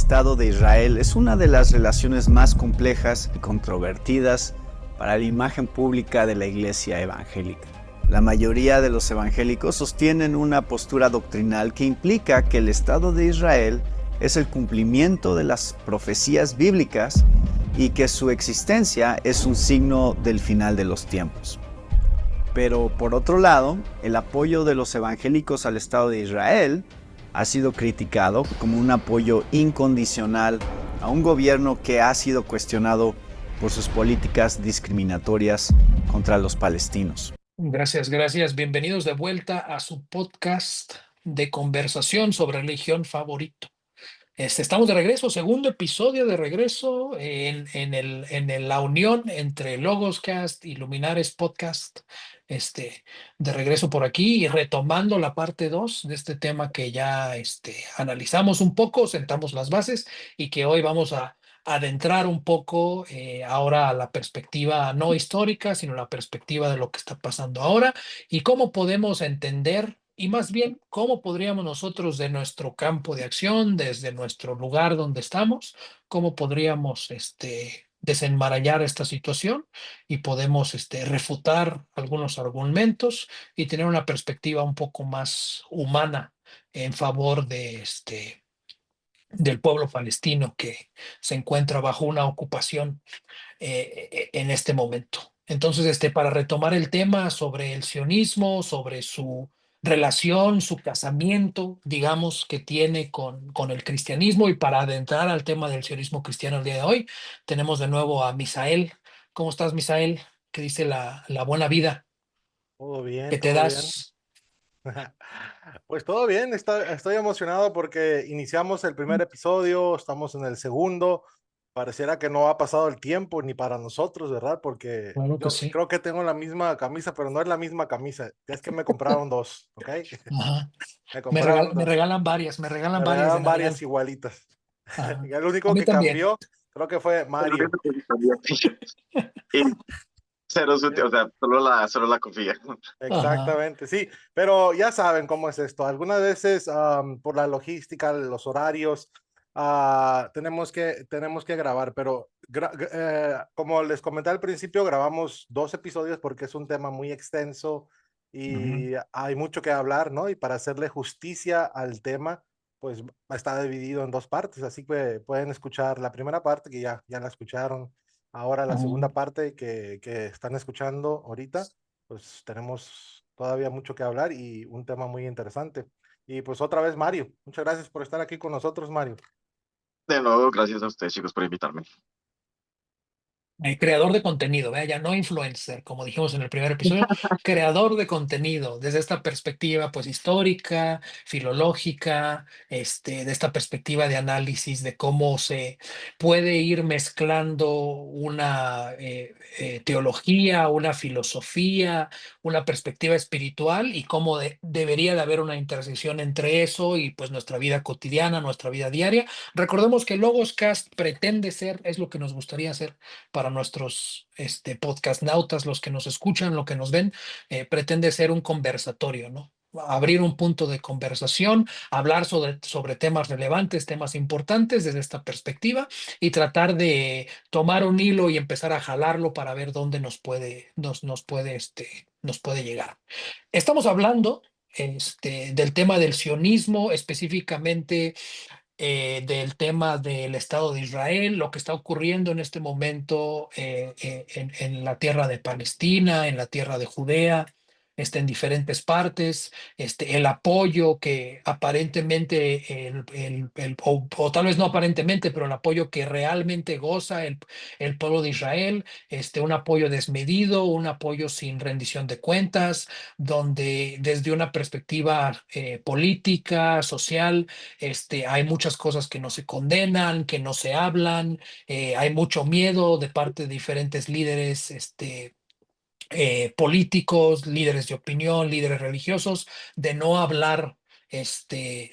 Estado de Israel es una de las relaciones más complejas y controvertidas para la imagen pública de la Iglesia evangélica. La mayoría de los evangélicos sostienen una postura doctrinal que implica que el Estado de Israel es el cumplimiento de las profecías bíblicas y que su existencia es un signo del final de los tiempos. Pero por otro lado, el apoyo de los evangélicos al Estado de Israel ha sido criticado como un apoyo incondicional a un gobierno que ha sido cuestionado por sus políticas discriminatorias contra los palestinos. Gracias. Bienvenidos de vuelta a su podcast de conversación sobre religión favorito. Estamos de regreso, segundo episodio de regreso la unión entre Logoscast y Luminares Podcast. De regreso por aquí y retomando la parte 2 de este tema que ya analizamos un poco, sentamos las bases y que hoy vamos a adentrar un poco ahora a la perspectiva no histórica, sino la perspectiva de lo que está pasando ahora y cómo podemos entender. Y más bien, ¿cómo podríamos nosotros de nuestro campo de acción, desde nuestro lugar donde estamos, cómo podríamos desenmarañar esta situación y podemos refutar algunos argumentos y tener una perspectiva un poco más humana en favor del pueblo palestino que se encuentra bajo una ocupación en este momento? Entonces, para retomar el tema sobre el sionismo, sobre su relación, su casamiento, digamos, que tiene con el cristianismo, y para adentrar al tema del sionismo cristiano el día de hoy, tenemos de nuevo a Misael. ¿Cómo estás, Misael? ¿Qué dice la buena vida Todo bien, que te todo bien. das? Pues todo bien, estoy emocionado porque iniciamos el primer episodio, estamos en el segundo. Pareciera que no ha pasado el tiempo ni para nosotros, ¿verdad? Porque Claro que yo sí. creo que tengo la misma camisa, pero no es la misma camisa. Es que me compraron dos, ¿ok? Ajá. Me Me, compraron me dos. me regalan Me varias de regalaron Navidad. varias igualitas. Ajá. Y el A único mí que también. cambió, creo que fue Mario. Y cero sutil, o sea, solo la confía. Ajá. Exactamente, sí, pero ya saben cómo es esto. Algunas veces por la logística, los horarios, tenemos que grabar, pero como les comenté al principio, grabamos dos episodios porque es un tema muy extenso Ujú. y hay mucho que hablar, ¿no? Y para hacerle justicia al tema, pues está dividido en dos partes, así que pueden escuchar la primera parte que ya la escucharon. Ahora la Ujú. segunda parte que están escuchando ahorita, pues tenemos todavía mucho que hablar y un tema muy interesante. Y pues otra vez, Mario, muchas gracias por estar aquí con nosotros, Mario. De nuevo, gracias a ustedes, chicos, por invitarme. Creador de contenido, ¿vea? Ya no influencer, como dijimos en el primer episodio, creador de contenido desde esta perspectiva pues histórica, filológica, de esta perspectiva de análisis de cómo se puede ir mezclando una teología, una filosofía, una perspectiva espiritual y cómo debería de haber una intersección entre eso y pues nuestra vida cotidiana, nuestra vida diaria. Recordemos que Logoscast pretende ser, es lo que nos gustaría hacer para nuestros podcast nautas, los que nos escuchan, lo que nos ven, pretende ser un conversatorio, ¿no? Abrir un punto de conversación, hablar sobre temas relevantes, temas importantes desde esta perspectiva y tratar de tomar un hilo y empezar a jalarlo para ver dónde nos puede llegar. Estamos hablando del tema del sionismo, específicamente del tema del Estado de Israel, lo que está ocurriendo en este momento en la tierra de Palestina, en la tierra de Judea, en diferentes partes, el apoyo que aparentemente, o tal vez no aparentemente, pero el apoyo que realmente goza el pueblo de Israel, un apoyo desmedido, un apoyo sin rendición de cuentas, donde desde una perspectiva política, social, hay muchas cosas que no se condenan, que no se hablan, hay mucho miedo de parte de diferentes líderes, políticos, líderes de opinión, líderes religiosos, de no hablar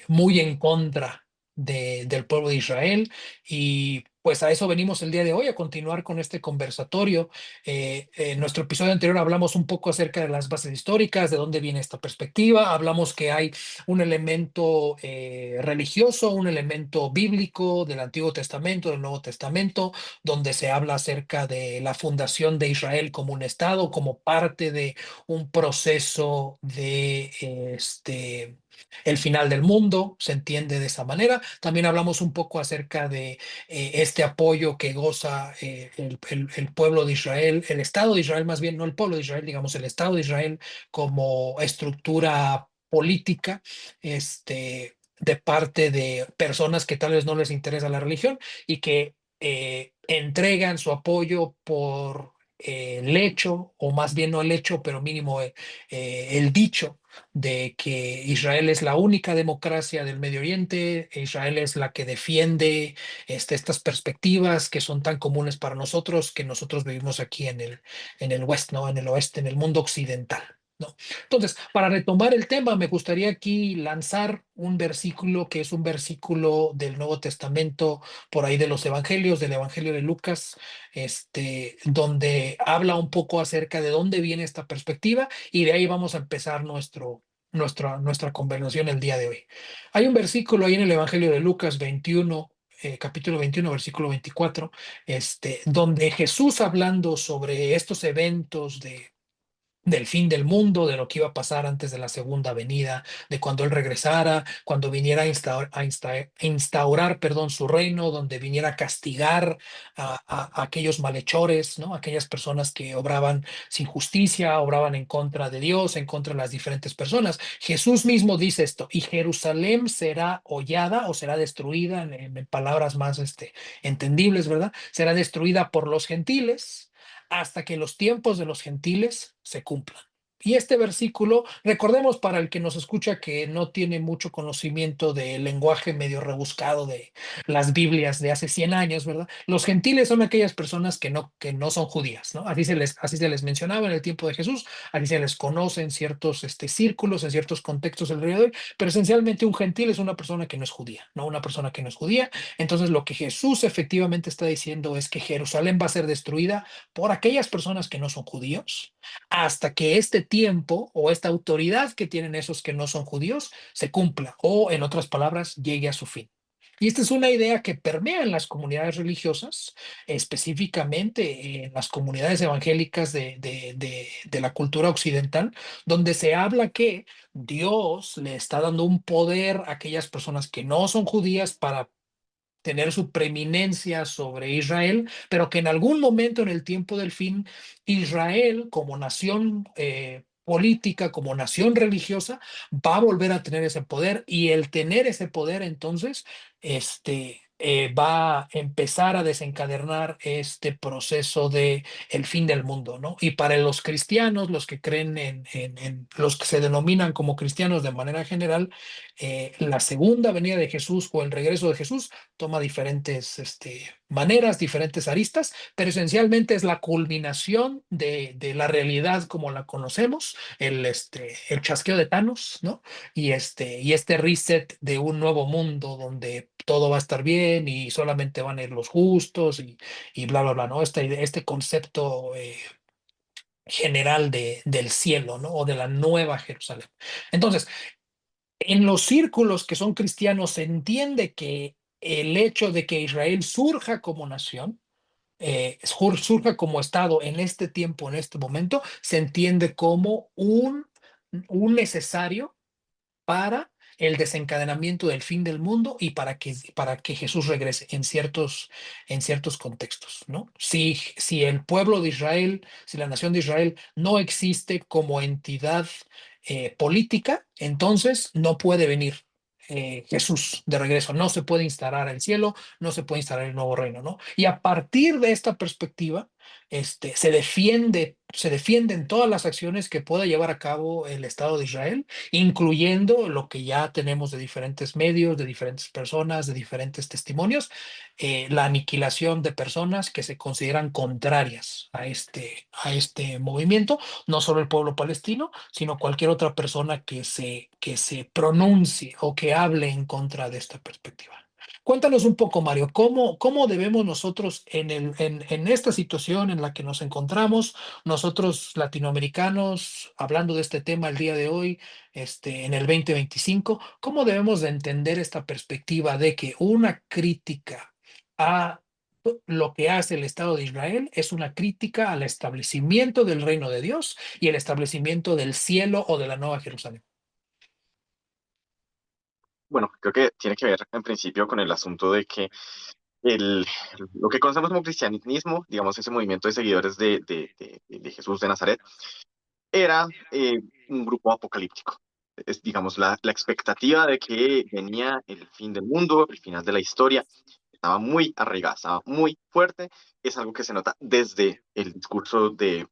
muy en contra del pueblo de Israel. Y pues a eso venimos el día de hoy, a continuar con este conversatorio. En nuestro episodio anterior hablamos un poco acerca de las bases históricas, de dónde viene esta perspectiva. Hablamos que hay un elemento religioso, un elemento bíblico del Antiguo Testamento, del Nuevo Testamento, donde se habla acerca de la fundación de Israel como un Estado, como parte de un proceso de el final del mundo, se entiende de esa manera. También hablamos un poco acerca de este apoyo que goza el pueblo de Israel, el Estado de Israel, más bien, no el pueblo de Israel, digamos, el Estado de Israel como estructura política, de parte de personas que tal vez no les interesa la religión y que entregan su apoyo por el hecho, o más bien no el hecho, pero mínimo el dicho de que Israel es la única democracia del Medio Oriente, Israel es la que defiende estas perspectivas que son tan comunes para nosotros, que nosotros vivimos aquí en el West, ¿no? En el oeste, en el mundo occidental, ¿no? Entonces, para retomar el tema, me gustaría aquí lanzar un versículo que es un versículo del Nuevo Testamento, por ahí de los Evangelios, del Evangelio de Lucas, donde habla un poco acerca de dónde viene esta perspectiva, y de ahí vamos a empezar nuestra conversación el día de hoy. Hay un versículo ahí en el Evangelio de Lucas 21, capítulo 21, versículo 24, donde Jesús, hablando sobre estos eventos del fin del mundo, de lo que iba a pasar antes de la segunda venida, de cuando Él regresara, cuando viniera a instaurar, perdón, su reino, donde viniera a castigar a aquellos malhechores, ¿no? Aquellas personas que obraban sin justicia, obraban en contra de Dios, en contra de las diferentes personas. Jesús mismo dice esto: y Jerusalén será hollada o será destruida, en palabras más entendibles, ¿verdad? Será destruida por los gentiles hasta que los tiempos de los gentiles se cumplan. Y este versículo, recordemos para el que nos escucha que no tiene mucho conocimiento del lenguaje medio rebuscado de las Biblias de hace 100 años, ¿verdad? Los gentiles son aquellas personas que no son judías, ¿no? Así se les mencionaba en el tiempo de Jesús, así se les conoce en ciertos círculos, en ciertos contextos alrededor, pero esencialmente un gentil es una persona que no es judía, ¿no? Una persona que no es judía. Entonces, lo que Jesús efectivamente está diciendo es que Jerusalén va a ser destruida por aquellas personas que no son judíos, hasta que este tiempo o esta autoridad que tienen esos que no son judíos se cumpla, o en otras palabras, llegue a su fin. Y esta es una idea que permea en las comunidades religiosas, específicamente en las comunidades evangélicas de la cultura occidental, donde se habla que Dios le está dando un poder a aquellas personas que no son judías para tener su preeminencia sobre Israel, pero que en algún momento en el tiempo del fin, Israel como nación política, como nación religiosa, va a volver a tener ese poder, y el tener ese poder entonces va a empezar a desencadenar este proceso de el fin del mundo, ¿no? Y para los cristianos, los que creen en los que se denominan como cristianos de manera general, la segunda venida de Jesús o el regreso de Jesús toma diferentes maneras, diferentes aristas, pero esencialmente es la culminación de la realidad como la conocemos, el chasqueo de Thanos, ¿no? Y este reset de un nuevo mundo donde todo va a estar bien y solamente van a ir los justos y bla, bla, bla, ¿no? Este concepto general del cielo, ¿no? O de la nueva Jerusalén. Entonces, en los círculos que son cristianos se entiende que el hecho de que Israel surja como nación, surja como Estado en este tiempo, en este momento, se entiende como un necesario para el desencadenamiento del fin del mundo y para que Jesús regrese en ciertos contextos, ¿no? Si el pueblo de Israel, si la nación de Israel no existe como entidad política, entonces no puede venir Jesús de regreso, no se puede instalar el cielo, no se puede instalar el nuevo reino, ¿no? Y a partir de esta perspectiva, se defienden todas las acciones que pueda llevar a cabo el Estado de Israel, incluyendo lo que ya tenemos de diferentes medios, de diferentes personas, de diferentes testimonios, la aniquilación de personas que se consideran contrarias a este movimiento, no solo el pueblo palestino, sino cualquier otra persona que se pronuncie o que hable en contra de esta perspectiva. Cuéntanos un poco, Mario, ¿cómo debemos nosotros en esta situación en la que nos encontramos, nosotros latinoamericanos, hablando de este tema el día de hoy, en el 2025, cómo debemos de entender esta perspectiva de que una crítica a lo que hace el Estado de Israel es una crítica al establecimiento del reino de Dios y el establecimiento del cielo o de la Nueva Jerusalén? Bueno, creo que tiene que ver en principio con el asunto de que el, lo que conocemos como cristianismo, digamos, ese movimiento de seguidores de Jesús de Nazaret, era un grupo apocalíptico. Es, digamos, la expectativa de que venía el fin del mundo, el final de la historia, estaba muy arraigada, estaba muy fuerte. Es algo que se nota desde el discurso de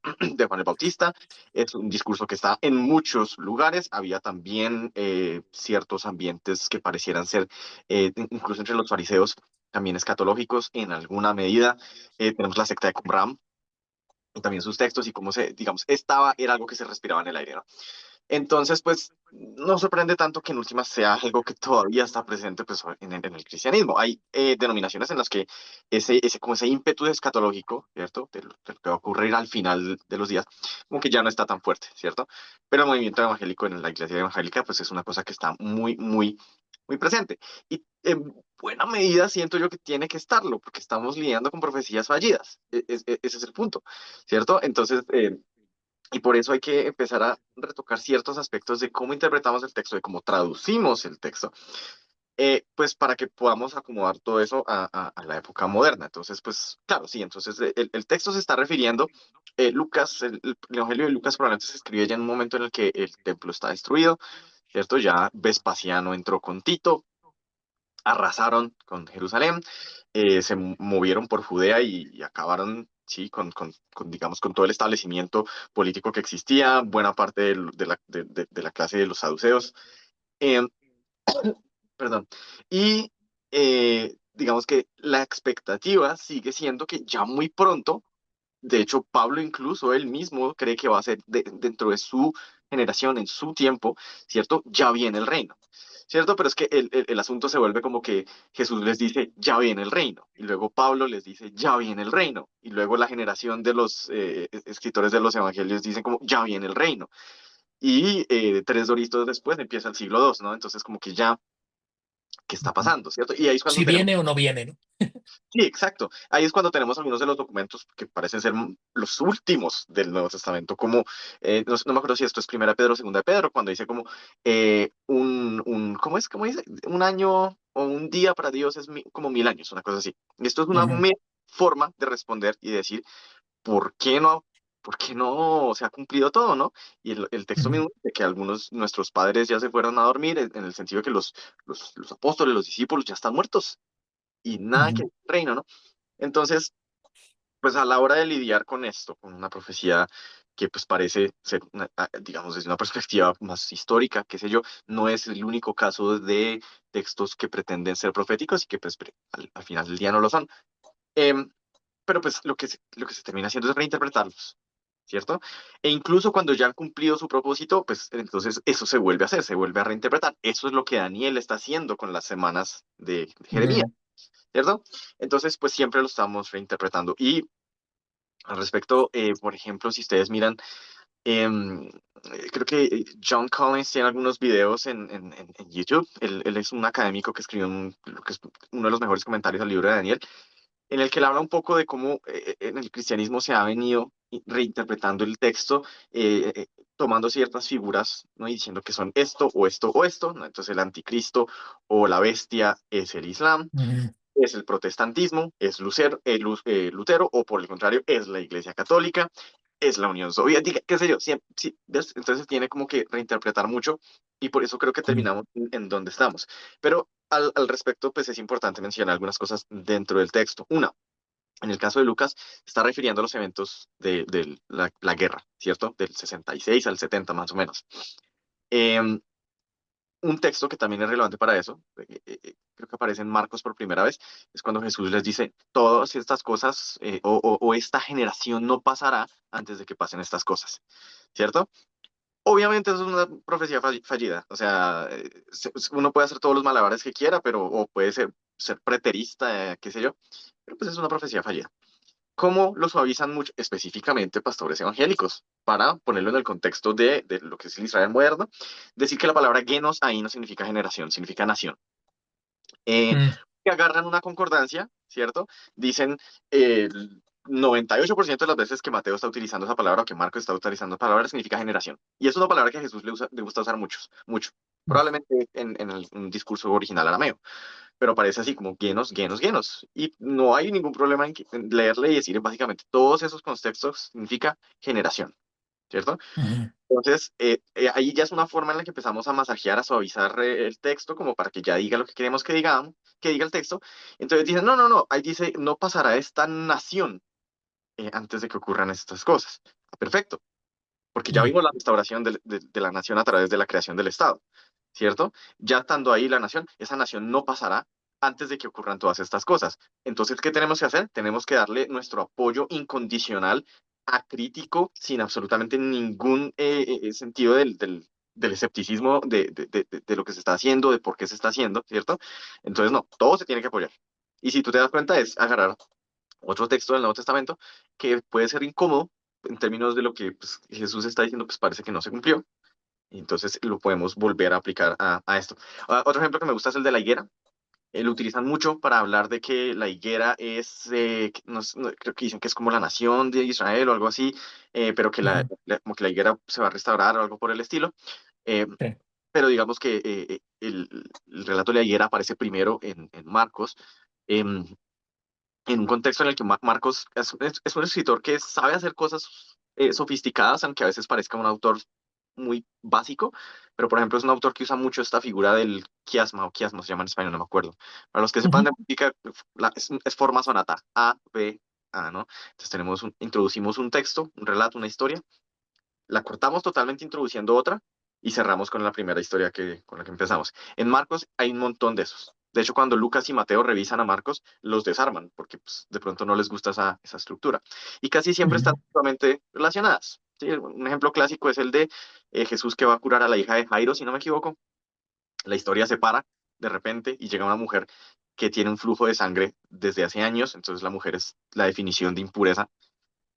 Juan el Bautista. Es un discurso que está en muchos lugares. Había también ciertos ambientes que parecieran ser, incluso entre los fariseos, también escatológicos en alguna medida. Tenemos la secta de Qumran y también sus textos y cómo se, digamos, era algo que se respiraba en el aire, ¿no? Entonces, pues, no sorprende tanto que en últimas sea algo que todavía está presente pues, en el cristianismo. Hay denominaciones en las que como ese ímpetu escatológico, ¿cierto? De lo que va a ocurrir al final de los días, como que ya no está tan fuerte, ¿cierto? Pero el movimiento evangélico en la iglesia evangélica, pues es una cosa que está muy, muy, muy presente. Y en buena medida siento yo que tiene que estarlo, porque estamos lidiando con profecías fallidas. Ese es el punto, ¿cierto? Entonces, y por eso hay que empezar a retocar ciertos aspectos de cómo interpretamos el texto, de cómo traducimos el texto, pues para que podamos acomodar todo eso a la época moderna. Entonces, pues claro, sí, entonces el texto se está refiriendo, Lucas, el Evangelio de Lucas probablemente se escribe ya en un momento en el que el templo está destruido, ¿cierto? Ya Vespasiano entró con Tito, arrasaron con Jerusalén, se movieron por Judea y acabaron, sí, digamos, con todo el establecimiento político que existía, buena parte de la clase de los saduceos, eh, perdón, y digamos que la expectativa sigue siendo que ya muy pronto, de hecho, Pablo incluso él mismo cree que va a ser dentro de su generación, en su tiempo, ¿cierto? Ya viene el reino, ¿cierto? Pero es que el asunto se vuelve como que Jesús les dice, ya viene el reino, y luego Pablo les dice, ya viene el reino, y luego la generación de los escritores de los evangelios dicen como, ya viene el reino, y tres doritos después empieza el siglo II, ¿no? Entonces como que ya, ¿qué está Ujú. pasando, ¿cierto? Y ahí es cuando Si tenemos. viene o no viene, ¿no? Sí, exacto. Ahí es cuando tenemos algunos de los documentos que parecen ser los últimos del Nuevo Testamento, como, no me acuerdo si esto es Primera Pedro o Segunda de Pedro, cuando dice como, ¿cómo es? ¿Cómo dice? Un año o un día para Dios es como 1000 años, una cosa así. Y esto es una Ujú, forma de responder y decir, ¿por qué no? ¿Por qué no se ha cumplido todo, no? Y el texto ujú, mismo dice que algunos, nuestros padres ya se fueron a dormir, en el sentido de que los apóstoles, los discípulos ya están muertos y nada que ujú. el reino, ¿no? Entonces, pues a la hora de lidiar con esto, con una profecía que pues parece ser, digamos, desde una perspectiva más histórica, qué sé yo, no es el único caso de textos que pretenden ser proféticos y que pues al final del día no lo son. Em, pero pues lo que se termina haciendo es reinterpretarlos, ¿cierto? E incluso cuando ya han cumplido su propósito, pues entonces eso se vuelve a hacer, se vuelve a reinterpretar. Eso es lo que Daniel está haciendo con las semanas de Jeremías, Ujú, ¿cierto? Entonces, pues siempre lo estamos reinterpretando. Y al respecto, por ejemplo, si ustedes miran, em, creo que John Collins tiene algunos videos en YouTube. Él es un académico que escribió lo que es uno de los mejores comentarios al libro de Daniel, en el que él habla un poco de cómo en el cristianismo se ha venido reinterpretando el texto, tomando ciertas figuras, ¿no? Y diciendo que son esto o esto o esto, ¿no? Entonces el anticristo o la bestia es el Islam, ujú, es el protestantismo, es Lutero, o por el contrario, es la Iglesia Católica, es la Unión Soviética, qué sé yo. Sí, ¿ves? Entonces tiene como que reinterpretar mucho y por eso creo que ujú. terminamos en donde estamos. Pero al respecto, pues es importante mencionar algunas cosas dentro del texto. Una, en el caso de Lucas, está refiriendo a los eventos de la guerra, ¿cierto? Del 66 al 70 más o menos. Em, un texto que también es relevante para eso, creo que aparece en Marcos por primera vez, es cuando Jesús les dice, todas estas cosas o esta generación no pasará antes de que pasen estas cosas, ¿cierto? Obviamente eso es una profecía fallida, o sea, uno puede hacer todos los malabares que quiera, pero o puede ser ser preterista, qué sé yo, pero pues es una profecía fallida. ¿Cómo lo suavizan mucho? Específicamente pastores evangélicos, para ponerlo en el contexto de lo que es el Israel moderno, decir que la palabra genos ahí no significa generación, significa nación. Mm, Que agarran una concordancia, ¿cierto? Dicen el 98% de las veces que Mateo está utilizando esa palabra o que Marcos está utilizando esa palabra significa generación. Y es una palabra que a Jesús le gusta usar mucho. mm, Probablemente en un discurso original arameo, pero aparece así como genos, genos, genos. Y no hay ningún problema en leerle y decir básicamente todos esos contextos significa generación, ¿cierto? ujú, Entonces, ahí ya es una forma en la que empezamos a masajear, a suavizar el texto, como para que ya diga lo que queremos que diga el texto. Entonces dicen, no, no, no, ahí dice, no pasará esta nación antes de que ocurran estas cosas. Perfecto, porque ya mm, vimos la restauración de la nación a través de la creación del Estado, ¿cierto? Ya estando ahí la nación, esa nación no pasará antes de que ocurran todas estas cosas. Entonces, ¿qué tenemos que hacer? Tenemos que darle nuestro apoyo incondicional, acrítico, sin absolutamente ningún sentido del escepticismo de lo que se está haciendo, de por qué se está haciendo, ¿cierto? Entonces, no, todo se tiene que apoyar. Y si tú te das cuenta, es agarrar otro texto del Nuevo Testamento que puede ser incómodo en términos de lo que pues, Jesús está diciendo, pues parece que no se cumplió. Y entonces lo podemos volver a aplicar a esto. Otro ejemplo que me gusta es el de la higuera. Lo utilizan mucho para hablar de que la higuera es, creo que dicen que es como la nación de Israel o algo así, pero que ujú, como que la higuera se va a restaurar o algo por el estilo. Eh, sí, pero digamos que el relato de la higuera aparece primero en Marcos. em, en un contexto en el que Marcos es un escritor que sabe hacer cosas sofisticadas, aunque a veces parezca un autor muy básico, pero por ejemplo es un autor que usa mucho esta figura del quiasma o quiasmo, se llama en español, no me acuerdo. Para los que sepan ujú, de música, es forma sonata, A, B, A, ¿no? Entonces introducimos un texto, un relato, una historia, la cortamos totalmente introduciendo otra y cerramos con la primera historia con la que empezamos. En Marcos hay un montón de esos. De hecho, cuando Lucas y Mateo revisan a Marcos, los desarman porque pues, de pronto no les gusta esa estructura. Y casi siempre están ujú, totalmente relacionadas. ¿Sí? Un ejemplo clásico es el de Jesús que va a curar a la hija de Jairo, si no me equivoco. La historia se para de repente y llega una mujer que tiene un flujo de sangre desde hace años, entonces la mujer es la definición de impureza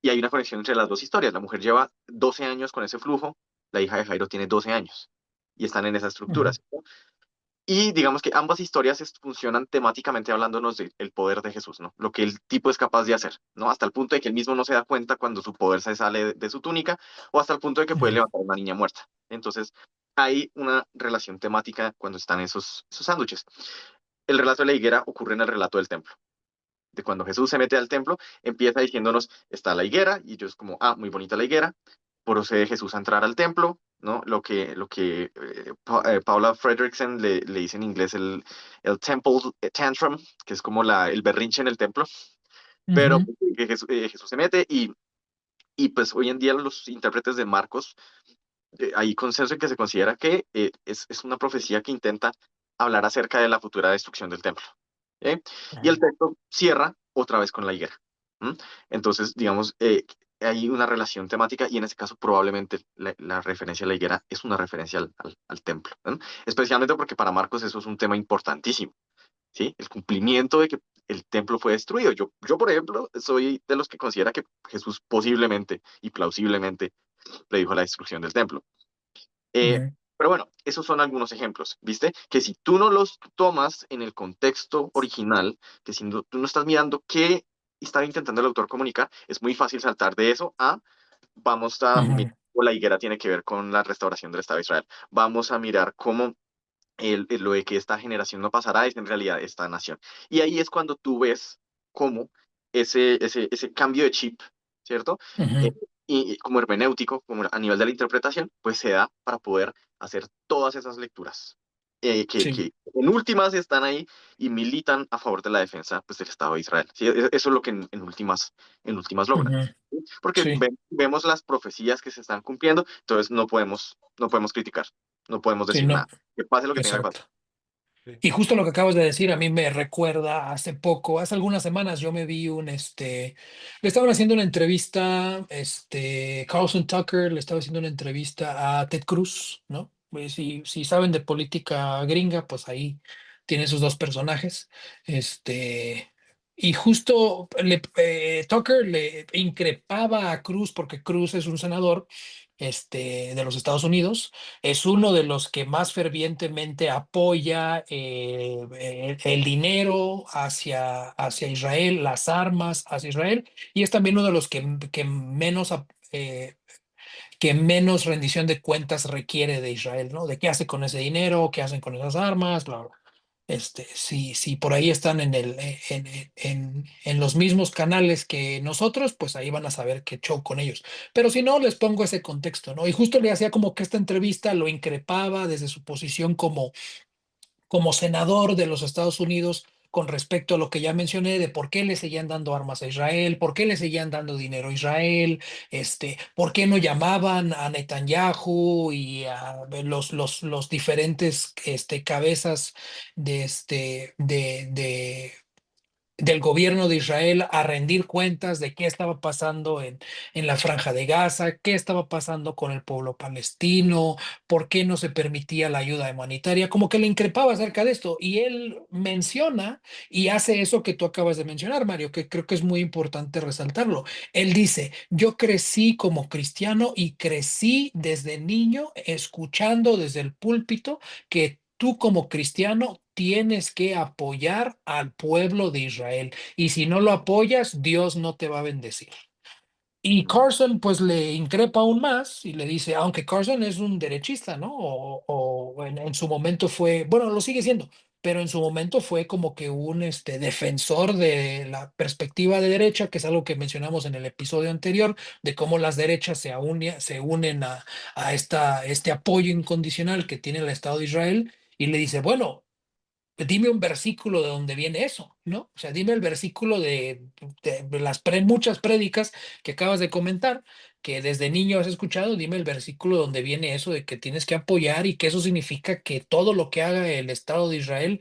y hay una conexión entre las dos historias. La mujer lleva 12 años con ese flujo, la hija de Jairo tiene 12 años y están en esa estructura, ujú, ¿cierto? Y digamos que ambas historias funcionan temáticamente hablándonos del poder de Jesús, ¿no? Lo que el tipo es capaz de hacer, ¿no? Hasta el punto de que él mismo no se da cuenta cuando su poder se sale de su túnica o hasta el punto de que puede ujú, levantar a una niña muerta. Entonces, hay una relación temática cuando están esos sándwiches. El relato de la higuera ocurre en el relato del templo de cuando Jesús se mete al templo, empieza diciéndonos, está la higuera, y yo es como, ah, muy bonita la higuera, procede Jesús a entrar al templo, ¿no? Lo que Paula Fredrickson le dice en inglés el temple tantrum, que es como el berrinche en el templo, pero ujú, que Jesús se mete y pues hoy en día los intérpretes de Marcos, hay consenso en que se considera que es una profecía que intenta hablar acerca de la futura destrucción del templo. ¿Eh? Y el ujú, texto cierra otra vez con la higuera. ¿M? Entonces, digamos, hay una relación temática y en ese caso probablemente la referencia a la higuera es una referencia al templo. ¿M? Especialmente porque para Marcos eso es un tema importantísimo, ¿sí? El cumplimiento de que el templo fue destruido. Yo, por ejemplo, soy de los que considera que Jesús posiblemente y plausiblemente predijo la destrucción del templo. Eh, ujú, pero bueno, esos son algunos ejemplos, ¿viste? Que si tú no los tomas en el contexto original, que si tú no estás mirando qué estaba intentando el autor comunicar, es muy fácil saltar de eso a vamos a mirar ujú, cómo la higuera tiene que ver con la restauración del Estado de Israel. Vamos a mirar cómo lo de que esta generación no pasará es en realidad esta nación. Y ahí es cuando tú ves cómo ese cambio de chip, ¿cierto? Eh, ujú, y como hermenéutico, como a nivel de la interpretación, pues se da para poder hacer todas esas lecturas sí, que en últimas están ahí y militan a favor de la defensa pues, del Estado de Israel. ¿Sí? Eso es lo que en últimas logran. ujú, ¿Sí? Porque sí, vemos las profecías que se están cumpliendo, entonces no podemos criticar, no podemos sí, decir no, nada que pase lo que tenga que exacto. pasar. Sí. Y justo lo que acabas de decir a mí me recuerda hace poco, hace algunas semanas yo me vi le estaban haciendo una entrevista, Carlson Tucker le estaba haciendo una entrevista a Ted Cruz, ¿no? Pues si saben de política gringa, pues ahí tiene sus dos personajes. Y justo Tucker le increpaba a Cruz porque Cruz es un senador de los Estados Unidos, es uno de los que más fervientemente apoya el dinero hacia Israel, las armas hacia Israel, y es también uno de los que menos rendición de cuentas requiere de Israel, ¿no? De qué hace con ese dinero, qué hacen con esas armas, bla, bla. Si por ahí están en los mismos canales que nosotros, pues ahí van a saber qué show con ellos. Pero si no, les pongo ese contexto, ¿no? Y justo le hacía como que esta entrevista lo increpaba desde su posición como senador de los Estados Unidos con respecto a lo que ya mencioné de por qué le seguían dando armas a Israel, por qué le seguían dando dinero a Israel, por qué no llamaban a Netanyahu y a los diferentes cabezas del gobierno de Israel a rendir cuentas de qué estaba pasando en la Franja de Gaza, qué estaba pasando con el pueblo palestino, por qué no se permitía la ayuda humanitaria, como que le increpaba acerca de esto. Y él menciona y hace eso que tú acabas de mencionar, Mario, que creo que es muy importante resaltarlo. Él dice, yo crecí como cristiano y crecí desde niño escuchando desde el púlpito que tú como cristiano tienes que apoyar al pueblo de Israel y si no lo apoyas, Dios no te va a bendecir. Y Carson pues le increpa aún más y le dice, aunque Carson es un derechista, ¿no? O en su momento fue, bueno, lo sigue siendo, pero en su momento fue como que un defensor de la perspectiva de derecha, que es algo que mencionamos en el episodio anterior, de cómo las derechas se unen este apoyo incondicional que tiene el Estado de Israel, y le dice, bueno, dime un versículo de donde viene eso, ¿no? O sea, dime el versículo de las muchas prédicas que acabas de comentar, que desde niño has escuchado, dime el versículo donde viene eso de que tienes que apoyar y que eso significa que todo lo que haga el Estado de Israel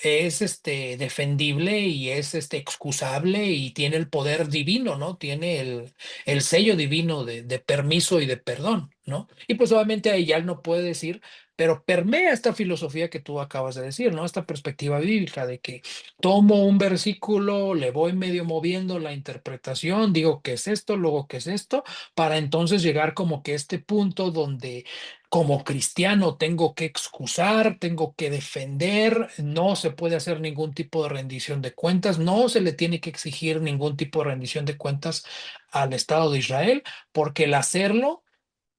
es defendible y es excusable y tiene el poder divino, ¿no? Tiene el sello divino de permiso y de perdón, ¿no? Y pues obviamente ahí ya él no puede decir, pero permea esta filosofía que tú acabas de decir, ¿no? Esta perspectiva bíblica de que tomo un versículo, le voy medio moviendo la interpretación, digo qué es esto, luego qué es esto, para entonces llegar como que a este punto donde como cristiano tengo que excusar, tengo que defender, no se puede hacer ningún tipo de rendición de cuentas, no se le tiene que exigir ningún tipo de rendición de cuentas al Estado de Israel, porque el hacerlo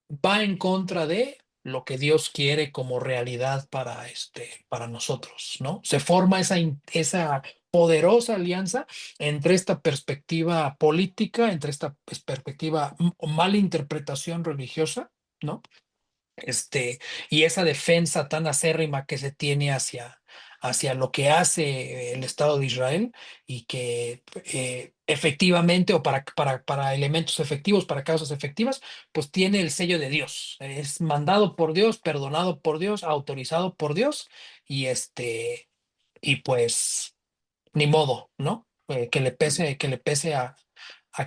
va en contra de lo que Dios quiere como realidad para nosotros, ¿no? Se forma esa poderosa alianza entre esta perspectiva política, entre esta perspectiva o mala interpretación religiosa, ¿no? Y esa defensa tan acérrima que se tiene hacia lo que hace el Estado de Israel y que efectivamente o para elementos efectivos, para causas efectivas, pues tiene el sello de Dios. Es mandado por Dios, perdonado por Dios, autorizado por Dios y y pues ni modo, ¿no? Que le pese a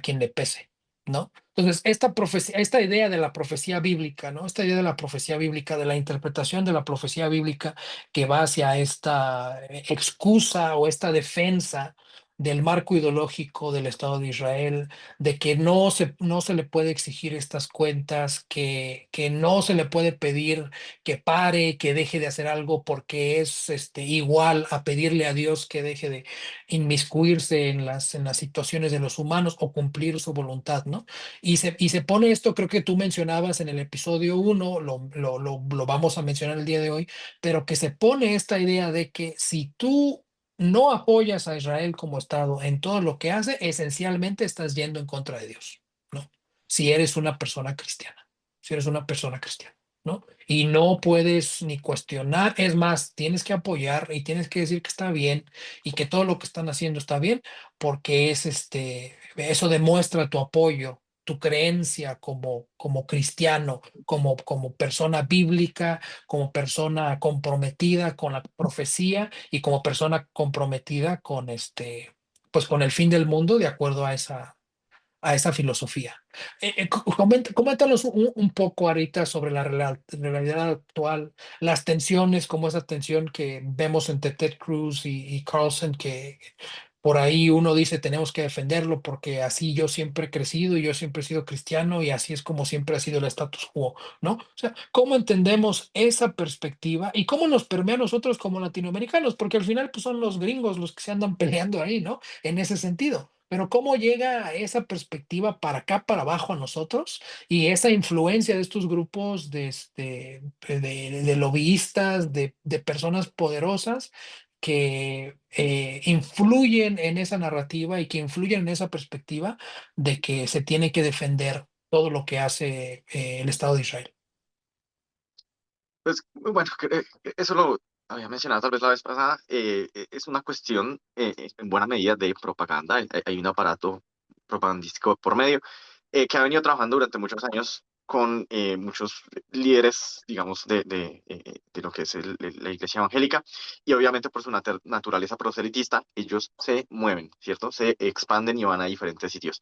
quien le pese, ¿no? Entonces, esta profecía, esta idea de la profecía bíblica, ¿no? Esta idea de la profecía bíblica, de la interpretación de la profecía bíblica que va hacia esta excusa o esta defensa del marco ideológico del Estado de Israel, de que no se le puede exigir estas cuentas, que no se le puede pedir que pare, que deje de hacer algo porque es igual a pedirle a Dios que deje de inmiscuirse en las situaciones de los humanos o cumplir su voluntad, ¿no? Y se pone esto, creo que tú mencionabas en el episodio 1, lo vamos a mencionar el día de hoy, pero que se pone esta idea de que si tú no apoyas a Israel como Estado en todo lo que hace, esencialmente estás yendo en contra de Dios, ¿no? Si eres una persona cristiana, si eres una persona cristiana, ¿no? Y no puedes ni cuestionar, es más, tienes que apoyar y tienes que decir que está bien y que todo lo que están haciendo está bien, porque eso demuestra tu apoyo, tu creencia como cristiano, como persona bíblica, como persona comprometida con la profecía y como persona comprometida con pues con el fin del mundo de acuerdo a a esa filosofía. Coméntanos un poco ahorita sobre la realidad actual, las tensiones, como esa tensión que vemos entre Ted Cruz y Carlson, que por ahí uno dice tenemos que defenderlo porque así yo siempre he crecido y yo siempre he sido cristiano y así es como siempre ha sido el status quo, ¿no? O sea, ¿cómo entendemos esa perspectiva y cómo nos permea a nosotros como latinoamericanos? Porque al final pues, son los gringos los que se andan peleando ahí, ¿no? En ese sentido. Pero cómo llega esa perspectiva para acá, para abajo a nosotros y esa influencia de estos grupos de lobbyistas, de personas poderosas que influyen en esa narrativa y que influyen en esa perspectiva de que se tiene que defender todo lo que hace el Estado de Israel. Pues bueno, eso lo había mencionado tal vez la vez pasada, es una cuestión en buena medida de propaganda. Hay un aparato propagandístico por medio que ha venido trabajando durante muchos años con muchos líderes, digamos, de lo que es la iglesia evangélica, y obviamente por su naturaleza proselitista, ellos se mueven, ¿cierto? Se expanden y van a diferentes sitios.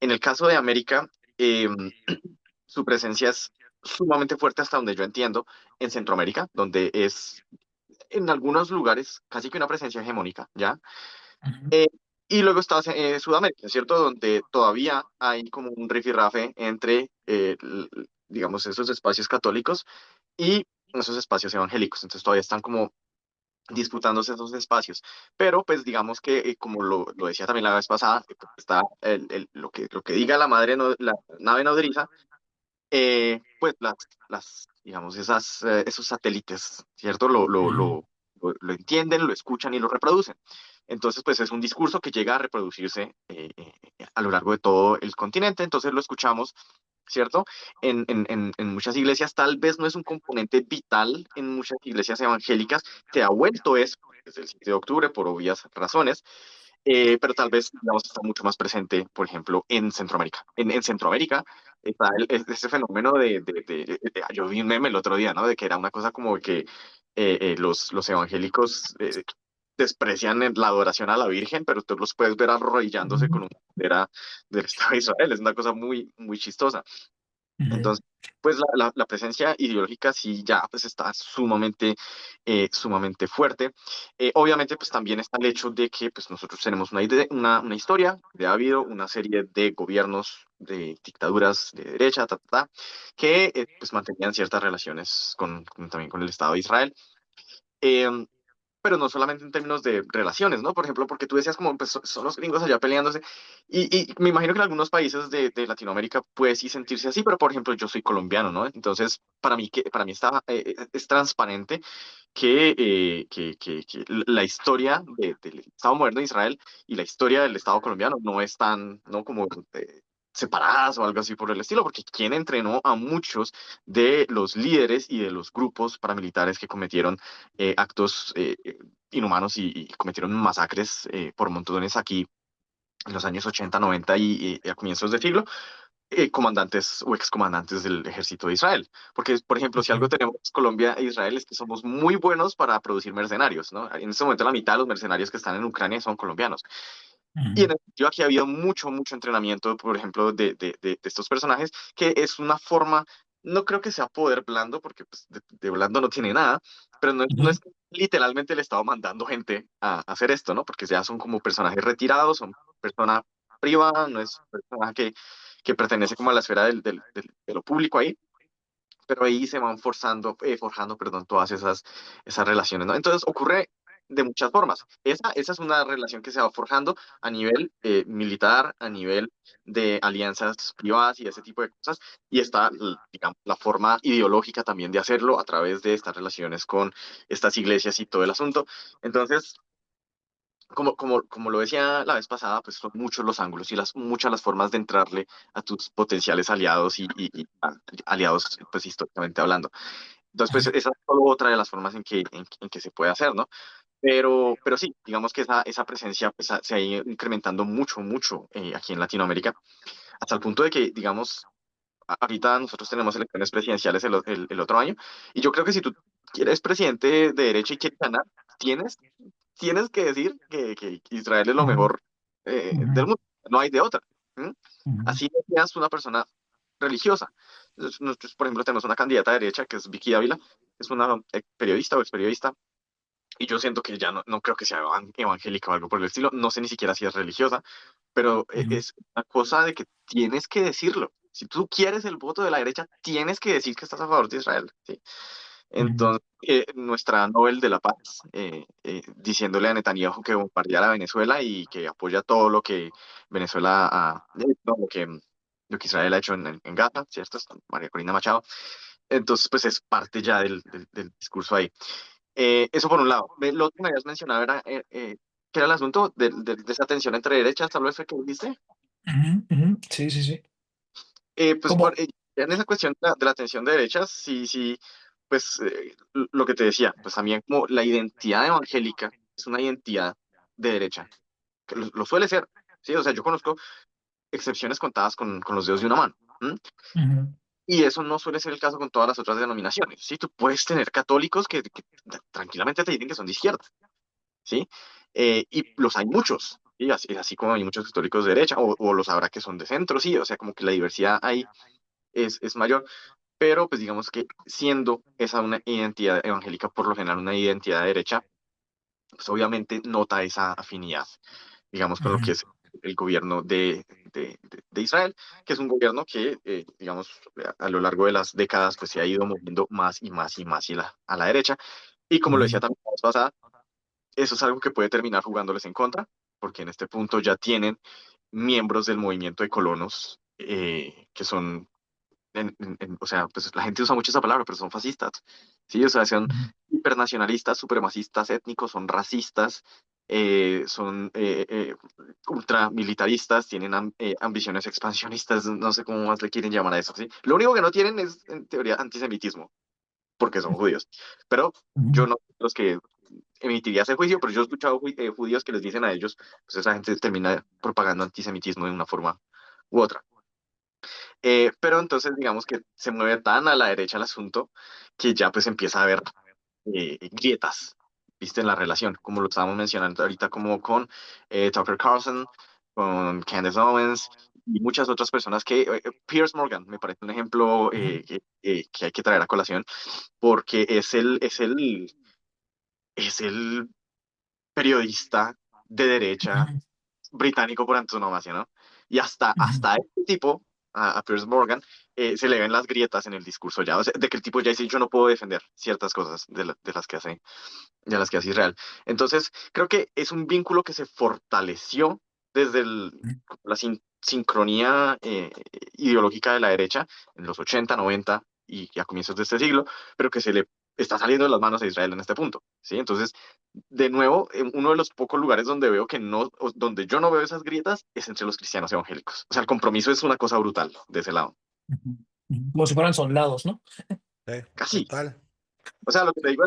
En el caso de América, su presencia es sumamente fuerte hasta donde yo entiendo en Centroamérica, donde es en algunos lugares casi que una presencia hegemónica, ¿ya? Ujú, Eh, y luego está Sudamérica, ¿cierto? Donde todavía hay como un rifirrafe entre, digamos, esos espacios católicos y esos espacios evangélicos. Entonces todavía están como disputándose esos espacios. Pero pues digamos que, como lo decía también la vez pasada, pues, está lo que diga la madre, la nave nodriza, pues digamos, esos satélites, ¿cierto? ujú, Lo entienden, lo escuchan y lo reproducen. Entonces, pues es un discurso que llega a reproducirse a lo largo de todo el continente, entonces lo escuchamos, ¿cierto? En muchas iglesias tal vez no es un componente vital, en muchas iglesias evangélicas se ha vuelto eso desde el 7 de octubre por obvias razones, pero tal vez, digamos, está mucho más presente, por ejemplo, en Centroamérica. En Centroamérica está ese fenómeno yo vi un meme el otro día, ¿no? De que era una cosa como que los evangélicos desprecian la adoración a la Virgen, pero tú los puedes ver arrodillándose ujú, con una bandera del Estado de Israel. Es una cosa muy, muy chistosa. ujú, Entonces, pues la presencia ideológica sí ya pues está sumamente fuerte. Obviamente, pues también está el hecho de que pues nosotros tenemos una historia, ha habido una serie de gobiernos, de dictaduras de derecha, que pues mantenían ciertas relaciones también con el Estado de Israel. Em, pero no solamente en términos de relaciones, ¿no? Por ejemplo, porque tú decías como pues, son los gringos allá peleándose, y me imagino que en algunos países de Latinoamérica puede sí sentirse así, pero por ejemplo yo soy colombiano, ¿no? Entonces, para mí es transparente que la historia del Estado moderno de Israel y la historia del Estado colombiano no están, ¿no? Como separadas o algo así por el estilo, porque quien entrenó a muchos de los líderes y de los grupos paramilitares que cometieron actos inhumanos y cometieron masacres por montones aquí en los años 80, 90 y a comienzos del siglo, comandantes o excomandantes del ejército de Israel. Porque, por ejemplo, si algo ujú, tenemos Colombia e Israel es que somos muy buenos para producir mercenarios, ¿no? En este momento la mitad de los mercenarios que están en Ucrania son colombianos. Y en ujú, el sentido aquí ha habido mucho, mucho entrenamiento, por ejemplo, de estos personajes, que es una forma, no creo que sea poder blando, porque pues, de blando no tiene nada, pero no es que literalmente le estaba mandando gente a hacer esto, ¿no? Porque ya son como personajes retirados, son persona privada, no es persona que pertenece como a la esfera de lo público ahí, pero ahí se van forjando, perdón, todas esas relaciones, ¿no? Entonces ocurre de muchas formas. Esa es una relación que se va forjando a nivel militar, a nivel de alianzas privadas y ese tipo de cosas, y está, digamos, la forma ideológica también de hacerlo a través de estas relaciones con estas iglesias y todo el asunto. Entonces, como lo decía la vez pasada, pues son muchos los ángulos y muchas las formas de entrarle a tus potenciales aliados y aliados, pues históricamente hablando. Entonces, pues esa es solo otra de las formas en que se puede hacer, ¿no? Pero sí, digamos que esa presencia pues, se ha ido incrementando mucho, mucho aquí en Latinoamérica, hasta el punto de que, digamos, ahorita nosotros tenemos elecciones presidenciales el otro año, y yo creo que si tú quieres presidente de derecha y quieres ganar, tienes que decir que Israel es lo ujú, mejor ujú, del mundo. No hay de otra. ¿m? Ujú, Así no seas una persona religiosa. Nosotros, por ejemplo, tenemos una candidata de derecha que es Vicky Ávila, es una periodista o ex periodista, y yo siento que ya no creo que sea evangélica o algo por el estilo, no sé ni siquiera si es religiosa, pero ujú, es una cosa de que tienes que decirlo. Si tú quieres el voto de la derecha, tienes que decir que estás a favor de Israel, ¿sí? ujú, Entonces, nuestra Nobel de la Paz, diciéndole a Netanyahu que bombardeara a Venezuela y que apoya todo lo que Venezuela no, lo que Israel ha hecho en Gaza, ¿cierto? Es María Corina Machado. Entonces, pues es parte ya del discurso ahí. Eso por un lado. Lo otro que me habías mencionado era, ¿qué era el asunto de esa tensión entre derechas, tal vez fue que dijiste? ujú, ujú. Sí, sí, sí. Pues Como, en esa cuestión de la tensión de derechas, sí, sí, pues lo que te decía, pues también como la identidad evangélica es una identidad de derecha, que lo suele ser, ¿sí? O sea, yo conozco excepciones contadas con los dedos de una mano. ¿M? ujú, Y eso no suele ser el caso con todas las otras denominaciones, ¿sí? Tú puedes tener católicos que tranquilamente te dicen que son de izquierda, ¿sí? Y los hay muchos, y así como hay muchos católicos de derecha, o los habrá que son de centro, sí, o sea, como que la diversidad ahí es mayor, pero pues digamos que siendo esa una identidad evangélica, por lo general una identidad de derecha, pues obviamente nota esa afinidad, digamos, con lo que ujú, es el gobierno de Israel, que es un gobierno que, digamos, a lo largo de las décadas, pues se ha ido moviendo más y más y más a la derecha. Y como lo decía ujú, también la vez pasada, eso es algo que puede terminar jugándoles en contra, porque en este punto ya tienen miembros del movimiento de colonos que son o sea, pues la gente usa mucho esa palabra, pero son fascistas, ¿sí? O sea, son ujú, hipernacionalistas, supremacistas étnicos, son racistas, son ultramilitaristas, tienen ambiciones expansionistas, no sé cómo más le quieren llamar a eso, ¿sí? Lo único que no tienen es, en teoría, antisemitismo, porque son judíos. Pero yo ujú, no soy los que emitiría ese juicio, pero yo he escuchado judíos que les dicen a ellos, pues esa gente termina propagando antisemitismo de una forma u otra. Pero entonces digamos que se mueve tan a la derecha el asunto que ya pues empieza a haber grietas, viste, en la relación, como lo estábamos mencionando ahorita, como con Tucker Carlson, con Candace Owens y muchas otras personas Piers Morgan me parece un ejemplo ujú, que hay que traer a colación, porque es el periodista de derecha ujú, británico por antonomasia, ¿no? Y hasta, ujú, hasta este tipo, a Piers Morgan, se le ven las grietas en el discurso ya, o sea, de que el tipo ya dice, yo no puedo defender ciertas cosas de las que hace Israel. Entonces, creo que es un vínculo que se fortaleció desde la sincronía ideológica de la derecha en los 80, 90 y a comienzos de este siglo, pero que se le está saliendo de las manos a Israel en este punto, ¿sí? Entonces, de nuevo, uno de los pocos lugares donde veo que no, donde yo no veo esas grietas es entre los cristianos evangélicos. O sea, el compromiso es una cosa brutal de ese lado. ujú, ujú. Como si fueran soldados, ¿no? Sí, Casi. total. O sea, lo que te digo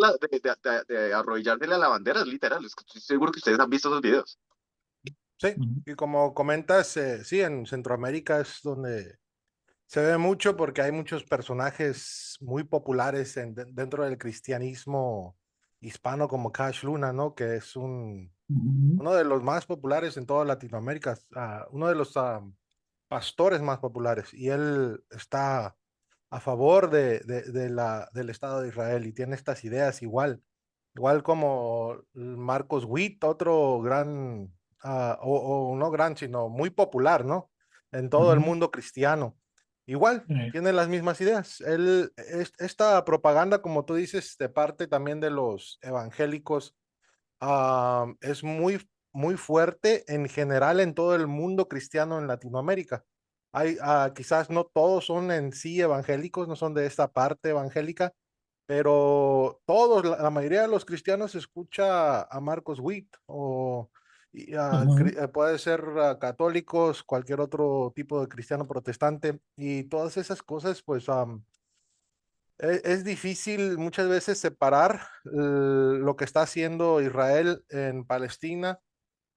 de arrodillársele a la bandera es literal. Estoy seguro que ustedes han visto esos videos. Sí, Ujú, y como comentas, sí, en Centroamérica es donde se ve mucho porque hay muchos personajes muy populares dentro del cristianismo hispano como Cash Luna, ¿no? Que es ujú, uno de los más populares en toda Latinoamérica, uno de los pastores más populares, y él está a favor del Estado de Israel y tiene estas ideas igual como Marcos Witt, otro gran, o no gran, sino muy popular, ¿no? En todo el ujú. mundo cristiano. Igual, tiene las mismas ideas. Esta propaganda, como tú dices, de parte también de los evangélicos, es muy fuerte en general en todo el mundo cristiano en Latinoamérica. Quizás no todos son en sí evangélicos, no son de esta parte evangélica, pero todos, la mayoría de los cristianos escucha a Marcos Witt Ujú, puede ser católicos, cualquier otro tipo de cristiano protestante y todas esas cosas, pues es difícil muchas veces separar lo que está haciendo Israel en Palestina.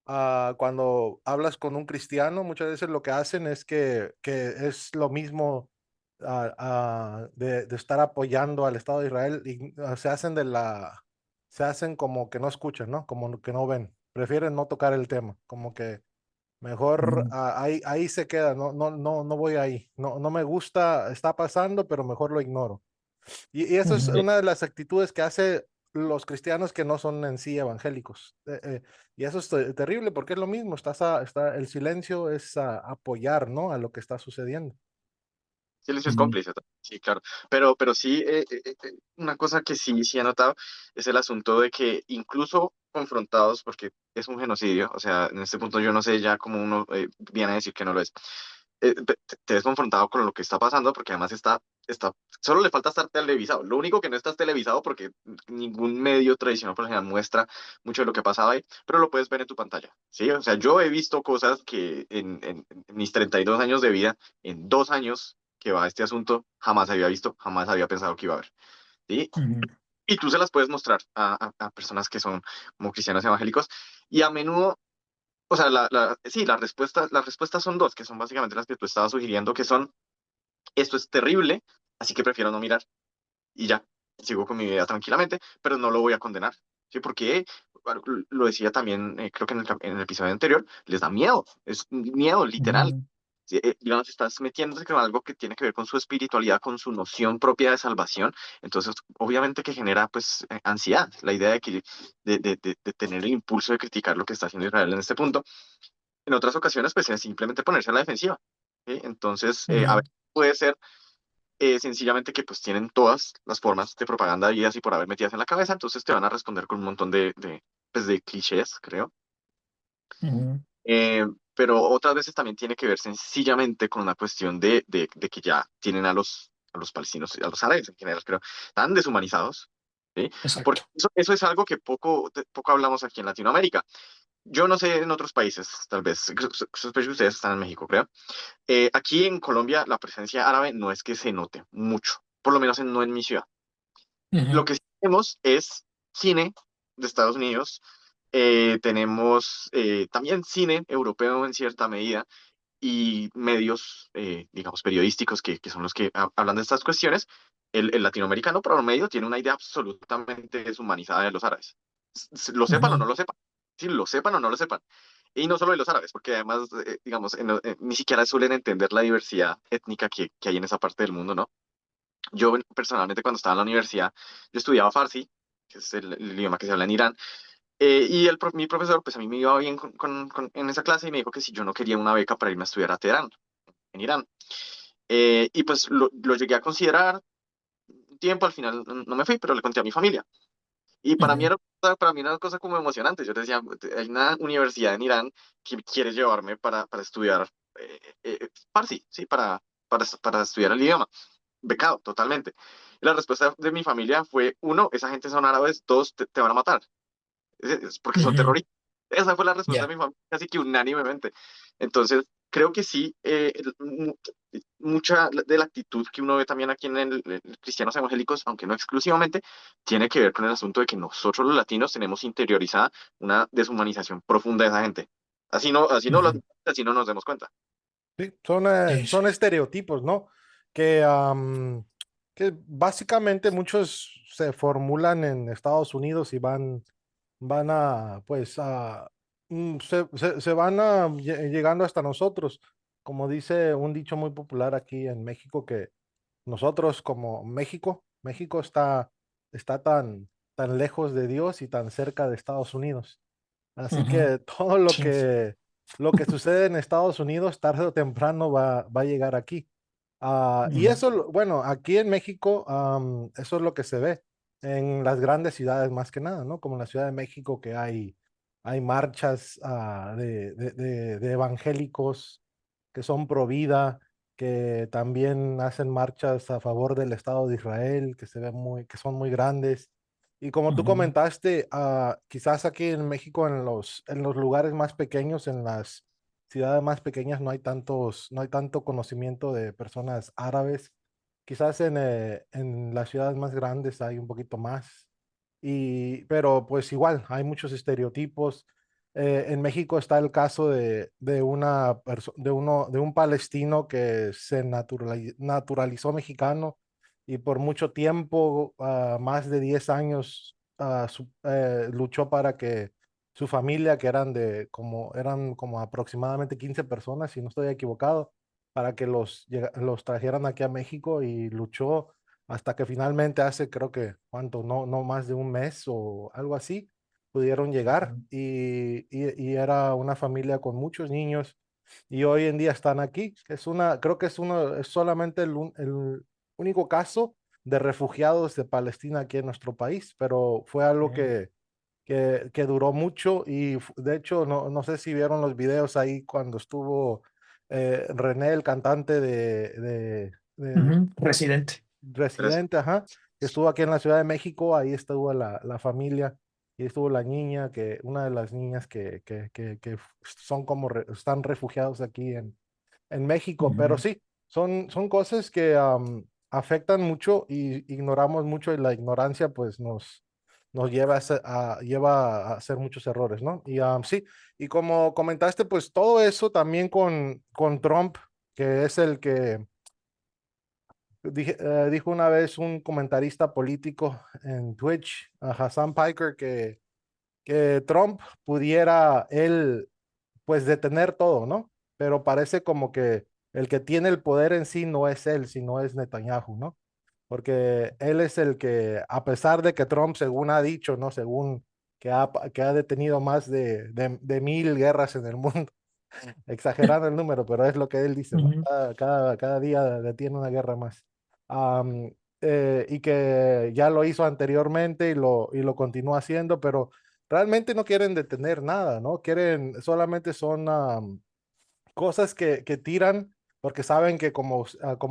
Cuando hablas con un cristiano, muchas veces lo que hacen es que es lo mismo de estar apoyando al Estado de Israel y se hacen como que no escuchan, ¿no? Como que no ven, prefieren no tocar el tema, como que Mejor ahí se queda, no voy ahí. No me gusta, está pasando, pero mejor lo ignoro. Y eso es Ujú. una de las actitudes que hace los cristianos que no son en sí evangélicos. Y eso es terrible porque es lo mismo, el silencio es apoyar, ¿no? A lo que está sucediendo. Silencio es Ujú. cómplice, sí, claro. Pero sí, una cosa que sí he notado es el asunto de que incluso confrontados, porque es un genocidio, o sea, en este punto yo no sé ya cómo uno viene a decir que no lo es, te ves confrontado con lo que está pasando, porque además solo le falta estar televisado. Lo único que no está es televisado porque ningún medio tradicional por lo general muestra mucho de lo que pasaba ahí, pero lo puedes ver en tu pantalla, ¿sí? O sea, yo he visto cosas que en mis 32 años de vida, en 2 años que va este asunto, jamás había visto, jamás había pensado que iba a haber, ¿sí? Ujú. Y tú se las puedes mostrar a personas que son como cristianos evangélicos y a menudo, o sea, sí, las respuestas son dos, que son básicamente las que tú estabas sugiriendo, que son, esto es terrible, así que prefiero no mirar y ya, sigo con mi vida tranquilamente, pero no lo voy a condenar, ¿sí? Porque, bueno, lo decía también, creo que en el episodio anterior, les da miedo, es miedo literal. Ujú. Sí, digamos, estás metiéndose con algo que tiene que ver con su espiritualidad, con su noción propia de salvación, entonces obviamente que genera pues ansiedad, la idea de tener el impulso de criticar lo que está haciendo Israel en este punto. En otras ocasiones pues es simplemente ponerse a la defensiva, ¿sí? Entonces, a Ujú. ver, puede ser sencillamente que pues tienen todas las formas de propaganda y así por haber metidas en la cabeza, entonces te van a responder con un montón pues, de clichés, creo. Ujú. Eh, pero otras veces también tiene que ver sencillamente con una cuestión de que ya tienen a los palestinos, a los árabes en general, creo, tan deshumanizados, ¿sí? Porque Exacto. eso es algo que poco hablamos aquí en Latinoamérica. Yo no sé en otros países, tal vez, sospecho que ustedes están en México, creo. Aquí en Colombia la presencia árabe no es que se note mucho, por lo menos no en mi ciudad. Lo Ujú. que sí tenemos es cine de Estados Unidos, tenemos también cine europeo en cierta medida y medios, digamos, periodísticos que son los que hablan de estas cuestiones. El latinoamericano promedio tiene una idea absolutamente deshumanizada de los árabes. Lo sepan o no Ujú. lo sepan. Sí, lo sepan o no lo sepan. Y no solo de los árabes, porque además, digamos, ni siquiera suelen entender la diversidad étnica que hay en esa parte del mundo, ¿no? Yo personalmente cuando estaba en la universidad, yo estudiaba Farsi, que es el idioma que se habla en Irán, y mi profesor, pues a mí me iba bien en esa clase y me dijo que si yo no quería una beca para irme a estudiar a Teherán, en Irán. Y pues lo llegué a considerar un tiempo, al final no me fui, pero le conté a mi familia. Y Ujú. para mí era una cosa como emocionante. Yo decía, hay una universidad en Irán que quiere llevarme para estudiar Farsi, ¿sí? Para estudiar el idioma. Becado, totalmente. Y la respuesta de mi familia fue, uno, esa gente son árabes, dos, te van a matar. Es porque son Ujú. terroristas. Esa fue la respuesta Ya. de mi familia, casi que unánimemente. Entonces, creo que sí, mucha de la actitud que uno ve también aquí en cristianos evangélicos, aunque no exclusivamente, tiene que ver con el asunto de que nosotros los latinos tenemos interiorizada una deshumanización profunda de esa gente. Ujú. Así no nos demos cuenta. Sí, Sí, son sí. estereotipos, ¿no? Que, que básicamente muchos se formulan en Estados Unidos y van pues, se van llegando hasta nosotros. Como dice un dicho muy popular aquí en México, que nosotros como México está tan lejos de Dios y tan cerca de Estados Unidos. Así Ujú. que todo Sí. lo que sucede en Estados Unidos, tarde o temprano va a llegar aquí. Y Ujú. eso, bueno, aquí en México, eso es lo que se ve en las grandes ciudades más que nada, ¿no? Como en la Ciudad de México, que hay marchas de evangélicos que son pro vida, que también hacen marchas a favor del Estado de Israel, que son muy grandes. Y como tú Ujú. comentaste, quizás aquí en México, en los lugares más pequeños, en las ciudades más pequeñas, no hay tanto conocimiento de personas árabes. Quizás en las ciudades más grandes hay un poquito más. Pero pues igual, hay muchos estereotipos. En México está el caso de un palestino que se naturalizó mexicano y por mucho tiempo, más de 10 años, luchó para que su familia, que eran como aproximadamente 15 personas, si no estoy equivocado, para que los trajeran aquí a México y luchó hasta que finalmente hace, creo que, ¿cuánto? No más de un mes o algo así, pudieron llegar y era una familia con muchos niños y hoy en día están aquí. Creo que es solamente el único caso de refugiados de Palestina aquí en nuestro país, pero fue algo Ujú, que duró mucho y de hecho no sé si vieron los videos ahí cuando estuvo René, el cantante de ujú. Residente. Tres. Residente, ajá, que estuvo aquí en la Ciudad de México, ahí estuvo la familia y estuvo la niña, una de las niñas que son están refugiados aquí en México, pero Ujú, sí, son cosas que afectan mucho y ignoramos mucho y la ignorancia pues nos lleva a hacer muchos errores, ¿no? Y sí, y como comentaste, pues todo eso también con Trump, que es el que dijo una vez un comentarista político en Twitch, a Hassan Piker, que Trump pudiera él pues detener todo, ¿no? Pero parece como que el que tiene el poder en sí no es él, sino es Netanyahu, ¿no? Porque él es el que, a pesar de que Trump, según ha dicho, ¿no? Según que ha detenido más de 1000 guerras en el mundo, exagerando el número, pero es lo que él dice, ¿no? ujú, Cada día detiene una guerra más. Am, y que ya lo hizo anteriormente y lo continúa haciendo, pero realmente no quieren detener nada, ¿no? Solamente son cosas que tiran, porque saben que como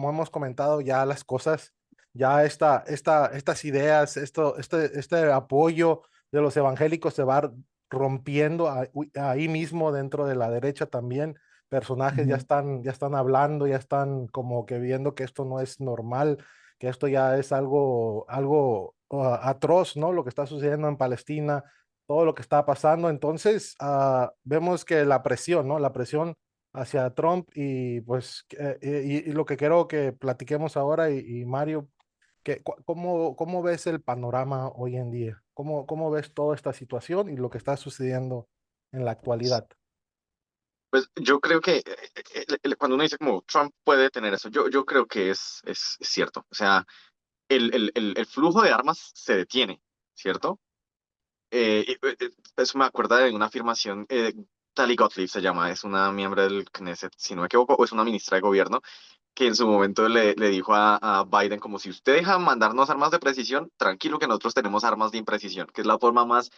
hemos comentado, ya las cosas, ya estas ideas, este apoyo de los evangélicos se va rompiendo ahí mismo dentro de la derecha también. Personajes ujú. ya están hablando, ya están como que viendo que esto no es normal, que esto ya es algo atroz, ¿no? Lo que está sucediendo en Palestina, todo lo que está pasando. Entonces, vemos que la presión, ¿no? La presión hacia Trump y pues y lo que quiero que platiquemos ahora y Mario, ¿cómo ves el panorama hoy en día? ¿Cómo ves toda esta situación y lo que está sucediendo en la actualidad? Pues yo creo que cuando uno dice como Trump puede tener eso, yo creo que es cierto. O sea, el flujo de armas se detiene, ¿cierto? Eso me acuerda de una afirmación, Tali Gottlieb se llama, es una miembro del Knesset, si no me equivoco, o es una ministra de gobierno, que en su momento le dijo a Biden como si usted deja mandarnos armas de precisión, tranquilo que nosotros tenemos armas de imprecisión, que es la forma más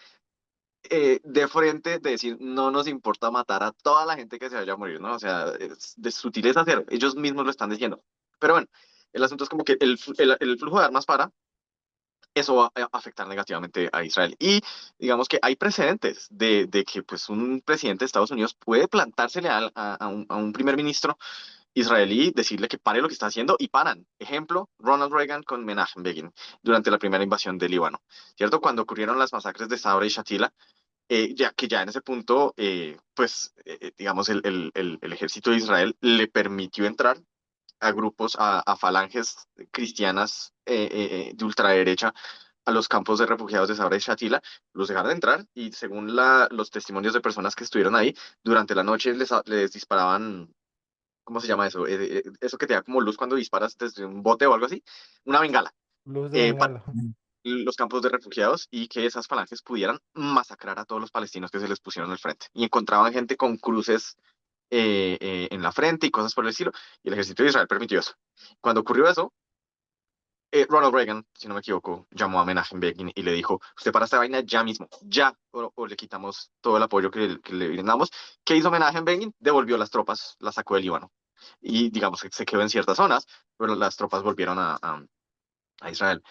de frente de decir no nos importa matar a toda la gente que se vaya a morir, ¿no? O sea, es de sutileza cero, ellos mismos lo están diciendo. Pero bueno, el asunto es como que el flujo de armas para eso va a afectar negativamente a Israel. Y digamos que hay precedentes de que pues un presidente de Estados Unidos puede plantársele a un primer ministro israelí, decirle que pare lo que está haciendo y paran. Ejemplo, Ronald Reagan con Menachem Begin durante la primera invasión de Líbano, ¿cierto? Cuando ocurrieron las masacres de Sabra y Shatila, ya que ya en ese punto, digamos, el ejército de Israel le permitió entrar a grupos, a falanges cristianas de ultraderecha a los campos de refugiados de Sabra y Shatila, los dejaron entrar y según los testimonios de personas que estuvieron ahí, durante la noche les disparaban, ¿cómo se llama eso? Eso que te da como luz cuando disparas desde un bote o algo así, una bengala, Luz de para bengala. los campos de refugiados y que esas falanges pudieran masacrar a todos los palestinos que se les pusieron al frente. Y encontraban gente con cruces en la frente y cosas por el estilo, y el ejército de Israel permitió eso. Cuando ocurrió eso, Ronald Reagan, si no me equivoco, llamó a Menachem Begin y le dijo, usted para esta vaina ya mismo, ya, o le quitamos todo el apoyo que le brindamos. ¿Qué hizo Menachem Begin? Devolvió las tropas, las sacó del Líbano. Y digamos que se quedó en ciertas zonas, pero las tropas volvieron a Israel.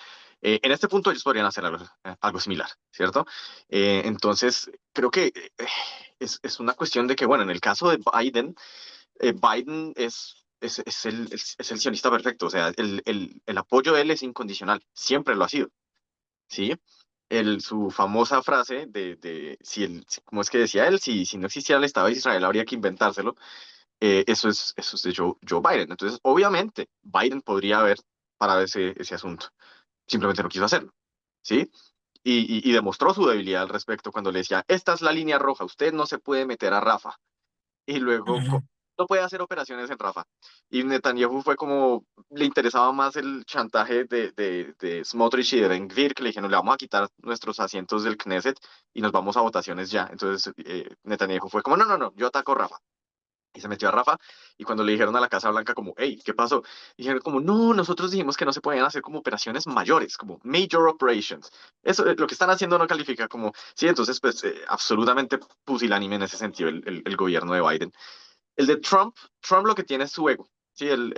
En este punto ellos podrían hacer algo similar, ¿cierto? Entonces, creo que es una cuestión de que, bueno, en el caso de Biden, Biden es el sionista perfecto, o sea, el apoyo de él es incondicional, siempre lo ha sido, ¿sí? Su famosa frase ¿cómo es que decía él? Si no existiera el Estado de Israel, habría que inventárselo. Eso es de Joe Biden. Entonces, obviamente, Biden podría haber parado ese asunto, simplemente no quiso hacerlo, ¿sí? y demostró su debilidad al respecto cuando le decía, esta es la línea roja, usted no se puede meter a Rafa. Y luego Ujú, no puede hacer operaciones en Rafa. Y Netanyahu fue como, le interesaba más el chantaje de Smotrich y de Ben Gvir, que le dijeron, le vamos a quitar nuestros asientos del Knesset y nos vamos a votaciones ya. Entonces Netanyahu fue como, no, no, no, yo ataco a Rafa. Y se metió a Rafa, y cuando le dijeron a la Casa Blanca como, hey, ¿qué pasó? Dijeron como, no, nosotros dijimos que no se podían hacer como operaciones mayores, como major operations. Eso, lo que están haciendo no califica como, sí, entonces pues absolutamente pusilánime en ese sentido el gobierno de Biden. El de Trump, Trump lo que tiene es su ego, sí, el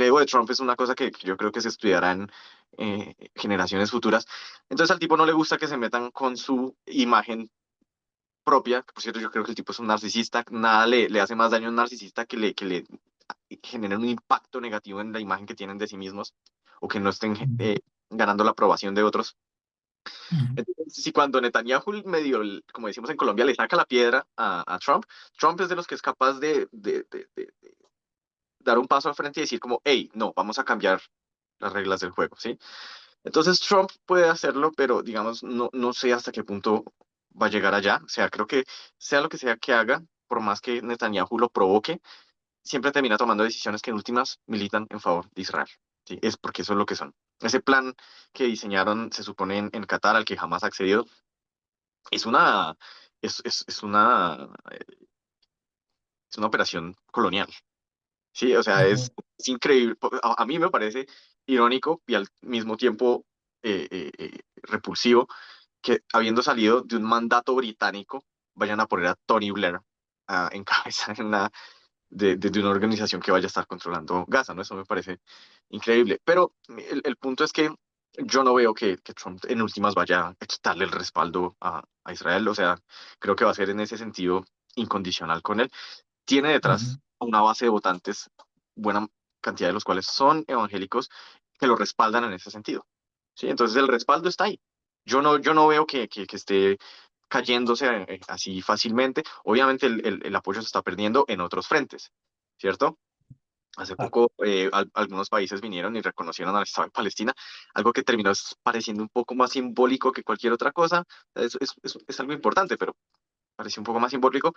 ego de Trump es una cosa que yo creo que se estudiará en generaciones futuras. Entonces al tipo no le gusta que se metan con su imagen propia, que por cierto yo creo que el tipo es un narcisista, nada le hace más daño a un narcisista que le genere un impacto negativo en la imagen que tienen de sí mismos o que no estén ujú, ganando la aprobación de otros. ujú, Entonces, si cuando Netanyahu medio, como decimos en Colombia, le saca la piedra a Trump, Trump es de los que es capaz de dar un paso al frente y decir como, hey, no, vamos a cambiar las reglas del juego, ¿sí? Entonces Trump puede hacerlo, pero digamos, no sé hasta qué punto va a llegar allá. O sea, creo que sea lo que sea que haga, por más que Netanyahu lo provoque, siempre termina tomando decisiones que en últimas militan en favor de Israel. ¿Sí? Es porque eso es lo que son. Ese plan que diseñaron, se supone, en Qatar, al que jamás ha accedido, es una, es una operación colonial. Sí, o sea, ujú, es increíble. A mí me parece irónico y al mismo tiempo repulsivo que habiendo salido de un mandato británico, vayan a poner a Tony Blair en cabeza de una organización que vaya a estar controlando Gaza, ¿no? Eso me parece increíble. Pero el punto es que yo no veo que Trump en últimas vaya a quitarle el respaldo a Israel. O sea, creo que va a ser en ese sentido incondicional con él. Tiene ujú, detrás una base de votantes, buena cantidad de los cuales son evangélicos, que lo respaldan en ese sentido. ¿Sí? Entonces el respaldo está ahí. Yo no veo que esté cayéndose así fácilmente. Obviamente el apoyo se está perdiendo en otros frentes, ¿cierto? Hace claro. poco algunos países vinieron y reconocieron al Estado de Palestina, algo que terminó pareciendo un poco más simbólico que cualquier otra cosa. Es algo importante, pero pareció un poco más simbólico.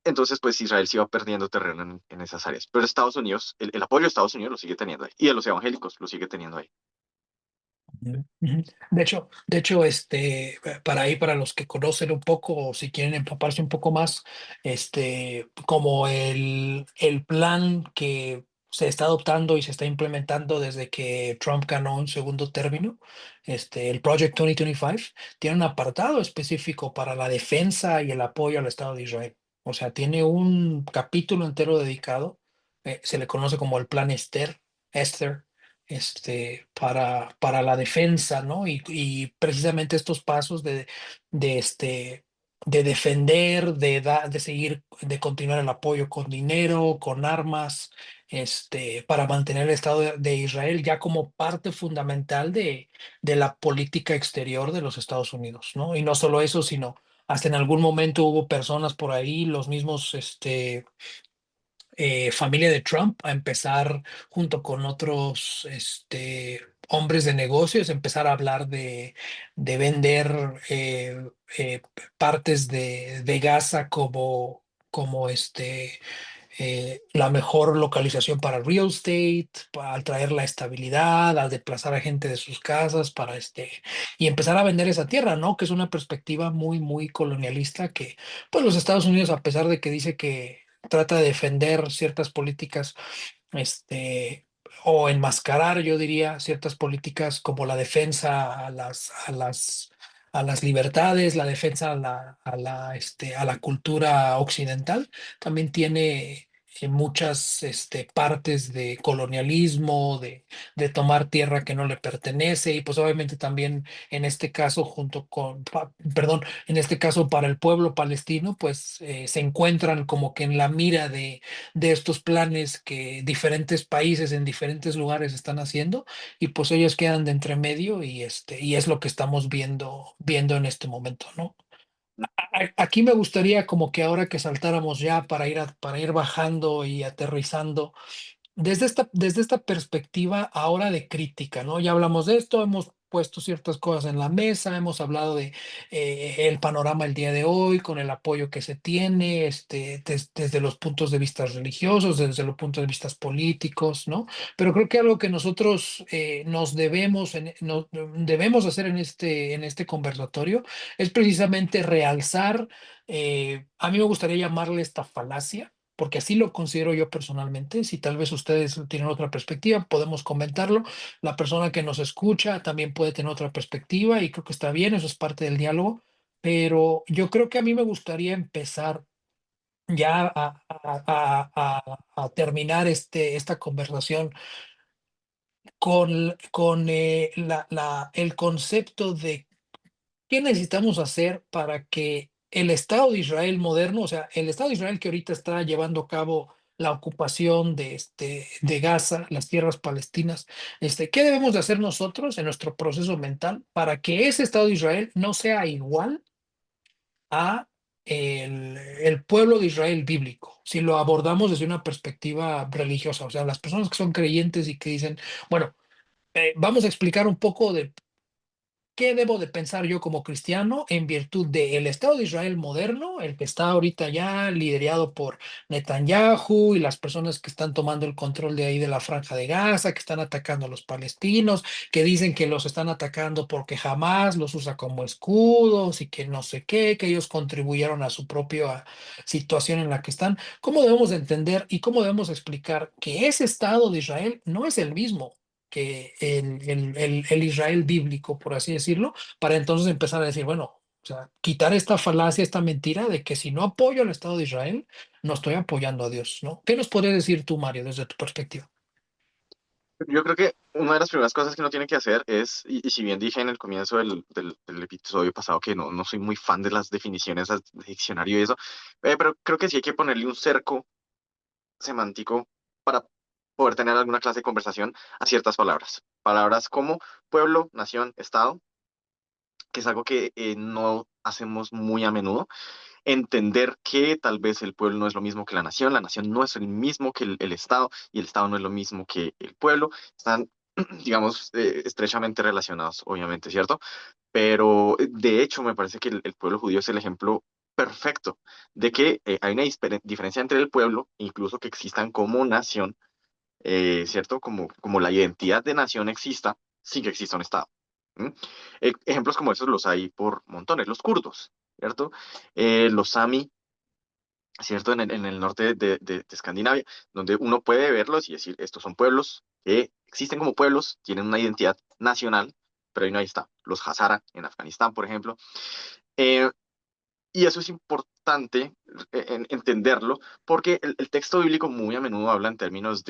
Entonces, pues Israel se iba perdiendo terreno en esas áreas. Pero Estados Unidos, el apoyo de Estados Unidos lo sigue teniendo ahí. Y de los evangélicos lo sigue teniendo ahí. Ujú, ujú. De hecho, para ahí, para los que conocen un poco, o si quieren empaparse un poco más, como el plan que se está adoptando y se está implementando desde que Trump ganó un segundo término, el Project 2025, tiene un apartado específico para la defensa y el apoyo al Estado de Israel. O sea, tiene un capítulo entero dedicado, se le conoce como el Plan Esther, para la defensa, ¿no? Y precisamente estos pasos de, este, de defender, de seguir, de continuar el apoyo con dinero, con armas, para mantener el Estado de Israel ya como parte fundamental de la política exterior de los Estados Unidos, ¿no? Y no solo eso, sino hasta en algún momento hubo personas por ahí, los mismos, familia de Trump a empezar junto con otros hombres de negocios, empezar a hablar de vender partes de Gaza como la mejor localización para real estate, al traer la estabilidad, al desplazar a gente de sus casas y empezar a vender esa tierra, ¿no? Que es una perspectiva muy, muy colonialista que, pues los Estados Unidos, a pesar de que dice que trata de defender ciertas políticas, este, o enmascarar, yo diría, ciertas políticas como la defensa a las libertades, la defensa a la cultura occidental, también tiene muchas partes de colonialismo, de tomar tierra que no le pertenece, y pues obviamente también en este caso, perdón, en este caso para el pueblo palestino, pues se encuentran como que en la mira de estos planes que diferentes países en diferentes lugares están haciendo, y pues ellos quedan de entre medio, y es lo que estamos viendo en este momento, ¿no? Aquí me gustaría como que ahora que saltáramos ya para ir bajando y aterrizando, desde esta perspectiva ahora de crítica, ¿no? Ya hablamos de esto, hemos puesto ciertas cosas en la mesa, hemos hablado de el panorama el día de hoy, con el apoyo que se tiene, desde los puntos de vista religiosos, desde los puntos de vista políticos, ¿no? Pero creo que algo que nosotros debemos hacer en este conversatorio es precisamente realzar, a mí me gustaría llamarle esta falacia, porque así lo considero yo personalmente. Si tal vez ustedes tienen otra perspectiva, podemos comentarlo. La persona que nos escucha también puede tener otra perspectiva y creo que está bien, eso es parte del diálogo. Pero yo creo que a mí me gustaría empezar ya a terminar esta conversación con el concepto de ¿qué necesitamos hacer para que el Estado de Israel moderno, o sea, el Estado de Israel que ahorita está llevando a cabo la ocupación de Gaza, las tierras palestinas, qué debemos de hacer nosotros en nuestro proceso mental para que ese Estado de Israel no sea igual a el pueblo de Israel bíblico, si lo abordamos desde una perspectiva religiosa, o sea, las personas que son creyentes y que dicen, bueno, vamos a explicar un poco de ¿qué debo de pensar yo como cristiano en virtud del Estado de Israel moderno, el que está ahorita ya liderado por Netanyahu y las personas que están tomando el control de ahí de la Franja de Gaza, que están atacando a los palestinos, que dicen que los están atacando porque jamás los usa como escudos y que no sé qué, que ellos contribuyeron a su propia situación en la que están? ¿Cómo debemos de entender y cómo debemos explicar que ese Estado de Israel no es el mismo que el Israel bíblico, por así decirlo, para entonces empezar a decir, bueno, o sea, quitar esta falacia, esta mentira de que si no apoyo al Estado de Israel, no estoy apoyando a Dios, ¿no? ¿Qué nos podrías decir tú, Mario, desde tu perspectiva? Yo creo que una de las primeras cosas que uno tiene que hacer es, y si bien dije en el comienzo del episodio pasado que no soy muy fan de las definiciones de diccionario y eso, pero creo que sí hay que ponerle un cerco semántico para poder tener alguna clase de conversación a ciertas palabras. Palabras como pueblo, nación, estado, que es algo que no hacemos muy a menudo. Entender que tal vez el pueblo no es lo mismo que la nación no es el mismo que el estado y el estado no es lo mismo que el pueblo. Están, digamos, estrechamente relacionados, obviamente, ¿cierto? Pero de hecho me parece que el pueblo judío es el ejemplo perfecto de que hay una diferencia entre el pueblo, incluso que existan como nación, ¿cierto? Como la identidad de nación exista, sin que exista un Estado. ¿Mm? Ejemplos como esos los hay por montones. Los kurdos, ¿cierto? Los sami, ¿cierto? En el norte de Escandinavia, donde uno puede verlos y decir, estos son pueblos que existen como pueblos, tienen una identidad nacional, pero ahí no hay está. Los Hazara en Afganistán, por ejemplo. Eh, y eso es importante entenderlo, porque el texto bíblico muy a menudo habla en términos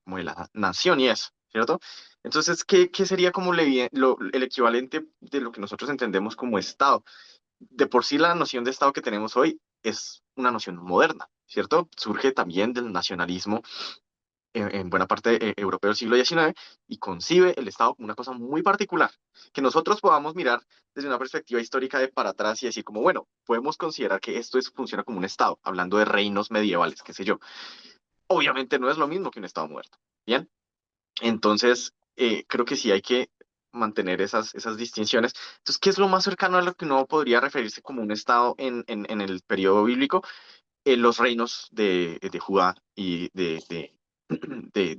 como de la nación y eso, ¿cierto? Entonces, ¿qué sería como el equivalente de lo que nosotros entendemos como Estado? De por sí la noción de Estado que tenemos hoy es una noción moderna, ¿cierto? Surge también del nacionalismo en buena parte europeo del siglo XIX y concibe el Estado como una cosa muy particular, que nosotros podamos mirar desde una perspectiva histórica de para atrás y decir como, bueno, podemos considerar que funciona como un Estado, hablando de reinos medievales, qué sé yo. Obviamente no es lo mismo que un Estado muerto, ¿bien? Entonces, creo que sí hay que mantener esas distinciones. Entonces, ¿qué es lo más cercano a lo que uno podría referirse como un Estado en el periodo bíblico? Los reinos de Judá y de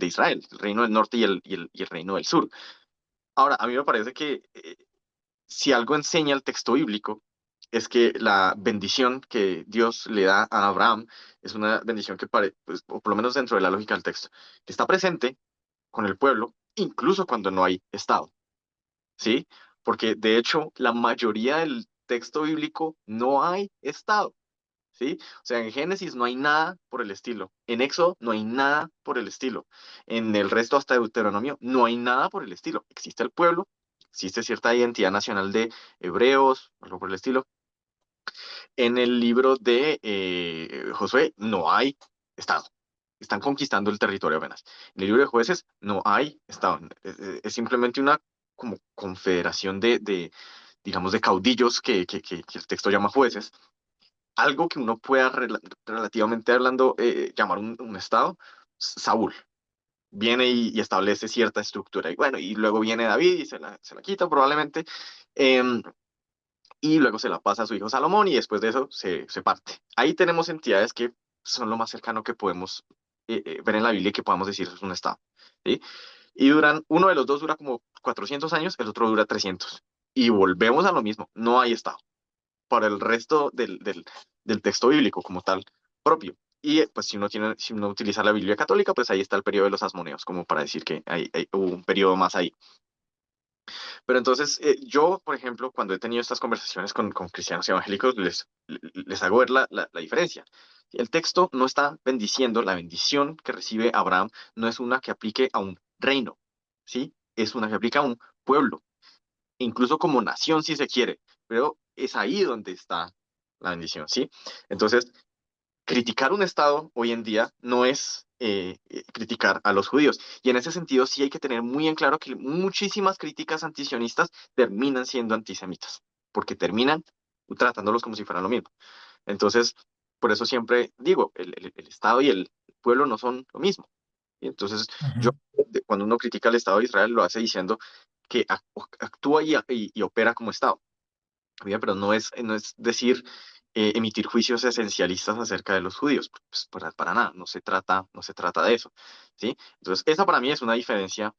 Israel, el reino del norte y el reino del sur. Ahora, a mí me parece que si algo enseña el texto bíblico, es que la bendición que Dios le da a Abraham es una bendición pues, o por lo menos dentro de la lógica del texto, que está presente con el pueblo, incluso cuando no hay Estado, ¿sí? Porque de hecho, la mayoría del texto bíblico no hay Estado. ¿Sí? O sea, en Génesis no hay nada por el estilo. En Éxodo no hay nada por el estilo. En el resto hasta Deuteronomio no hay nada por el estilo. Existe el pueblo, existe cierta identidad nacional de hebreos, algo por el estilo. En el libro de Josué no hay Estado. Están conquistando el territorio apenas. En el libro de jueces no hay Estado. Es simplemente una como confederación digamos, de caudillos que el texto llama jueces, algo que uno pueda relativamente hablando llamar un estado, Saúl. Viene y establece cierta estructura. Y bueno, y luego viene David y se la quita probablemente. em, y luego se la pasa a su hijo Salomón y después de eso se parte. Ahí tenemos entidades que son lo más cercano que podemos ver en la Biblia y que podamos decir es un estado. ¿Sí? Y uno de los dos dura como 400 años, el otro dura 300. Y volvemos a lo mismo, no hay estado para el resto del texto bíblico como tal propio. Y pues si uno utiliza la Biblia católica, pues ahí está el periodo de los asmoneos, como para decir que hubo un periodo más ahí. Pero entonces, yo, por ejemplo, cuando he tenido estas conversaciones con cristianos evangélicos, les hago ver la diferencia. El texto no está bendiciendo, la bendición que recibe Abraham no es una que aplique a un reino, ¿sí? Es una que aplica a un pueblo, incluso como nación si se quiere, pero es ahí donde está la bendición, ¿sí? Entonces, criticar un Estado hoy en día no es criticar a los judíos. Y en ese sentido sí hay que tener muy en claro que muchísimas críticas antisionistas terminan siendo antisemitas, porque terminan tratándolos como si fueran lo mismo. Entonces, por eso siempre digo, el Estado y el pueblo no son lo mismo. Y entonces, yo, Ujú. cuando uno critica al Estado de Israel, lo hace diciendo que actúa y opera como Estado. Bien, pero no es decir, emitir juicios esencialistas acerca de los judíos, pues, para nada, no se trata de eso, ¿sí? Entonces, esa para mí es una diferencia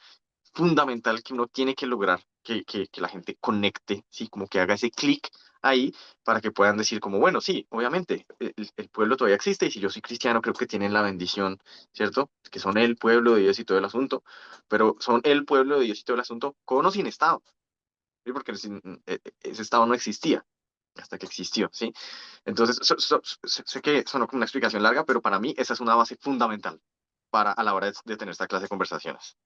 fundamental que uno tiene que lograr que la gente conecte, ¿sí? Como que haga ese clic ahí para que puedan decir como, bueno, sí, obviamente, el pueblo todavía existe y si yo soy cristiano creo que tienen la bendición, ¿cierto? Que son el pueblo de Dios y todo el asunto, pero son el pueblo de Dios y todo el asunto con o sin Estado, ¿sí? Porque ese Estado no existía hasta que existió, ¿sí? Entonces, sé que sonó como una explicación larga, pero para mí esa es una base fundamental a la hora de tener esta clase de conversaciones.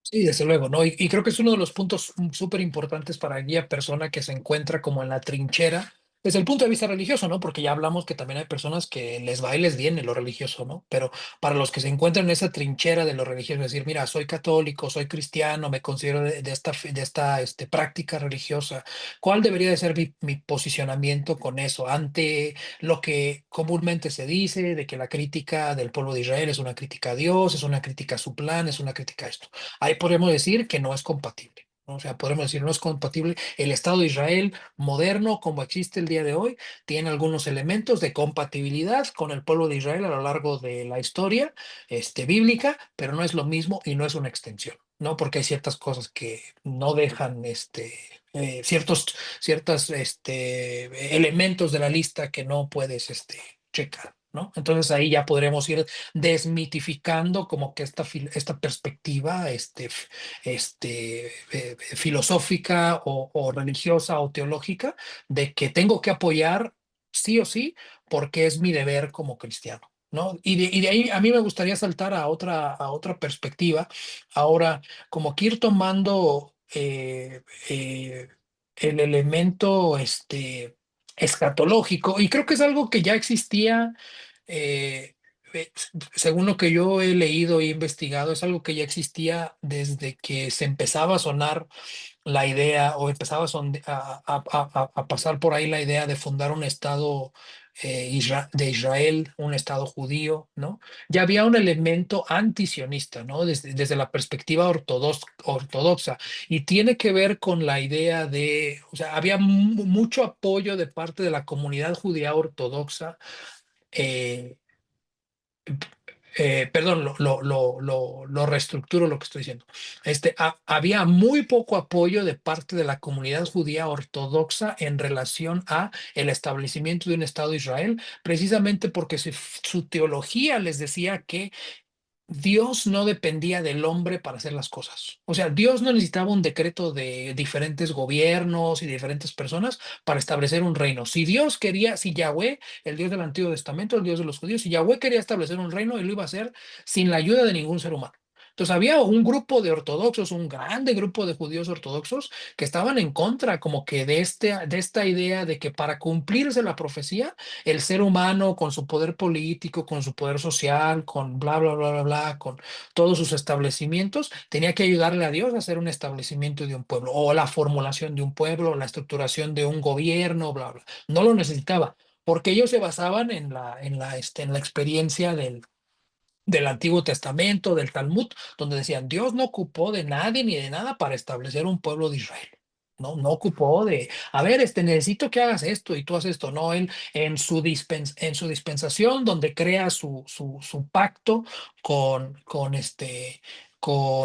Sí, desde luego, ¿no? Y creo que es uno de los puntos súper importantes para aquella persona que se encuentra como en la trinchera desde el punto de vista religioso, ¿no? Porque ya hablamos que también hay personas que les va y les viene lo religioso, ¿no? Pero para los que se encuentran en esa trinchera de lo religioso, es decir, mira, soy católico, soy cristiano, me considero de esta práctica religiosa, ¿cuál debería de ser mi posicionamiento con eso ante lo que comúnmente se dice de que la crítica del pueblo de Israel es una crítica a Dios, es una crítica a su plan, es una crítica a esto? Ahí podemos decir que no es compatible, ¿no? O sea, podemos decir no es compatible. El Estado de Israel moderno, como existe el día de hoy, tiene algunos elementos de compatibilidad con el pueblo de Israel a lo largo de la historia bíblica, pero no es lo mismo y no es una extensión, ¿no? Porque hay ciertas cosas que no dejan ciertos elementos de la lista que no puedes checar, ¿no? Entonces ahí ya podremos ir desmitificando como que esta perspectiva filosófica o religiosa o teológica de que tengo que apoyar sí o sí porque es mi deber como cristiano. ¿No? Y de ahí a mí me gustaría saltar a otra perspectiva, ahora como que ir tomando el elemento escatológico, y creo que es algo que ya existía. eh, Según lo que yo he leído e investigado, es algo que ya existía desde que se empezaba a sonar la idea o empezaba a pasar por ahí la idea de fundar un estado de Israel, un estado judío, ¿no? Ya había un elemento antisionista, ¿no? Desde la perspectiva ortodoxa, y tiene que ver con la idea o sea, había mucho apoyo de parte de la comunidad judía ortodoxa. eh, Perdón, lo reestructuro lo que estoy diciendo. Había muy poco apoyo de parte de la comunidad judía ortodoxa en relación a el establecimiento de un Estado de Israel, precisamente porque su teología les decía que Dios no dependía del hombre para hacer las cosas. O sea, Dios no necesitaba un decreto de diferentes gobiernos y diferentes personas para establecer un reino. Si Dios quería, si Yahweh, el Dios del Antiguo Testamento, el Dios de los judíos, si Yahweh quería establecer un reino, él lo iba a hacer sin la ayuda de ningún ser humano. Entonces había un grupo de ortodoxos, un grande grupo de judíos ortodoxos que estaban en contra como que de esta idea de que para cumplirse la profecía, el ser humano con su poder político, con su poder social, con bla, bla, bla, bla, bla, con todos sus establecimientos, tenía que ayudarle a Dios a hacer un establecimiento de un pueblo, o la formulación de un pueblo, o la estructuración de un gobierno, bla, bla. No lo necesitaba, porque ellos se basaban en la experiencia del Antiguo Testamento, del Talmud, donde decían, Dios no ocupó de nadie ni de nada para establecer un pueblo de Israel. No ocupó de, a ver, necesito que hagas esto y tú haces esto. No, él en su dispensación, donde crea su pacto con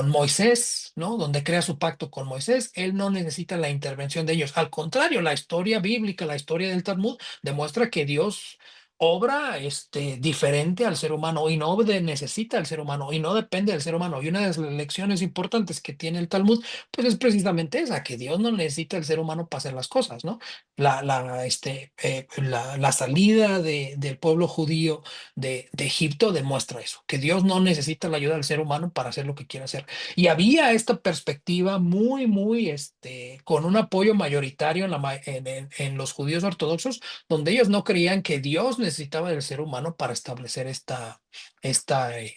Moisés, ¿no? Donde crea su pacto con Moisés, él no necesita la intervención de ellos. Al contrario, la historia bíblica, la historia del Talmud, demuestra que Dios obra diferente al ser humano y no necesita al ser humano y no depende del ser humano. Y una de las lecciones importantes que tiene el Talmud, pues es precisamente esa, que Dios no necesita al ser humano para hacer las cosas, ¿no? La salida del pueblo judío de Egipto demuestra eso, que Dios no necesita la ayuda del ser humano para hacer lo que quiere hacer. Y había esta perspectiva muy, con un apoyo mayoritario en los judíos ortodoxos, donde ellos no creían que Dios necesitaba del ser humano para establecer esta, este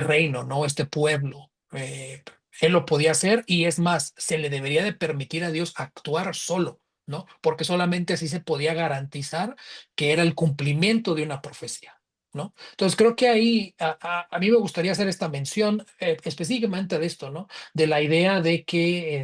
reino, ¿no? Este pueblo. Él lo podía hacer y es más, se le debería de permitir a Dios actuar solo, ¿no? Porque solamente así se podía garantizar que era el cumplimiento de una profecía. ¿No? Entonces creo que ahí a mí me gustaría hacer esta mención específicamente de esto, ¿no? De la idea de que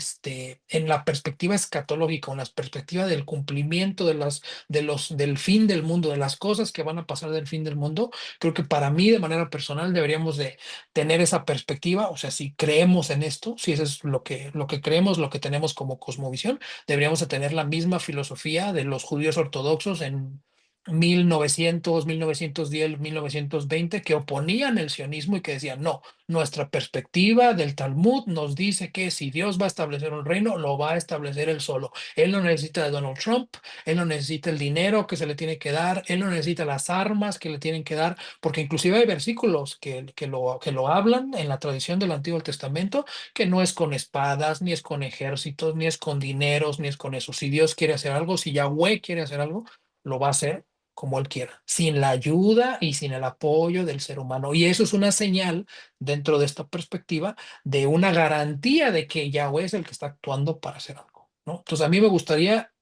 en la perspectiva escatológica, en la perspectiva del cumplimiento del fin del mundo, de las cosas que van a pasar del fin del mundo, creo que para mí de manera personal deberíamos de tener esa perspectiva, o sea, si creemos en esto, si eso es lo que creemos, lo que tenemos como cosmovisión, deberíamos de tener la misma filosofía de los judíos ortodoxos en 1910, 1920, que oponían el sionismo y que decían, no, nuestra perspectiva del Talmud nos dice que si Dios va a establecer un reino, lo va a establecer él solo. Él no necesita de Donald Trump, él no necesita el dinero que se le tiene que dar, él no necesita las armas que le tienen que dar, porque inclusive hay versículos que lo hablan en la tradición del Antiguo Testamento, que no es con espadas, ni es con ejércitos, ni es con dineros, ni es con eso. Si Dios quiere hacer algo, si Yahweh quiere hacer algo, lo va a hacer como él quiera, sin la ayuda y sin el apoyo del ser humano. Y eso es una señal dentro de esta perspectiva de una garantía de que Yahweh es el que está actuando para hacer algo, ¿no? Entonces a mí me gustaría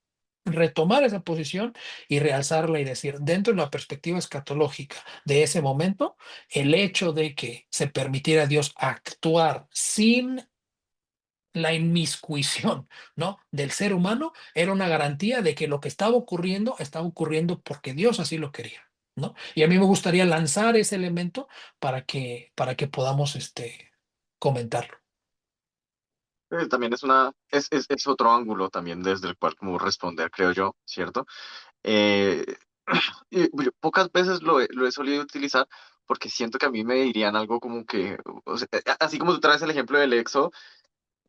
retomar esa posición y realzarla y decir, dentro de la perspectiva escatológica de ese momento, el hecho de que se permitiera a Dios actuar sin la inmiscuición, ¿no? Del ser humano era una garantía de que lo que estaba ocurriendo porque Dios así lo quería, ¿no? Y a mí me gustaría lanzar ese elemento para que podamos comentarlo. También es otro ángulo también desde el cual como responder, creo yo, ¿cierto? Eh, y yo pocas veces lo he solido utilizar porque siento que a mí me dirían algo como que, o sea, así como tú traes el ejemplo del EXO,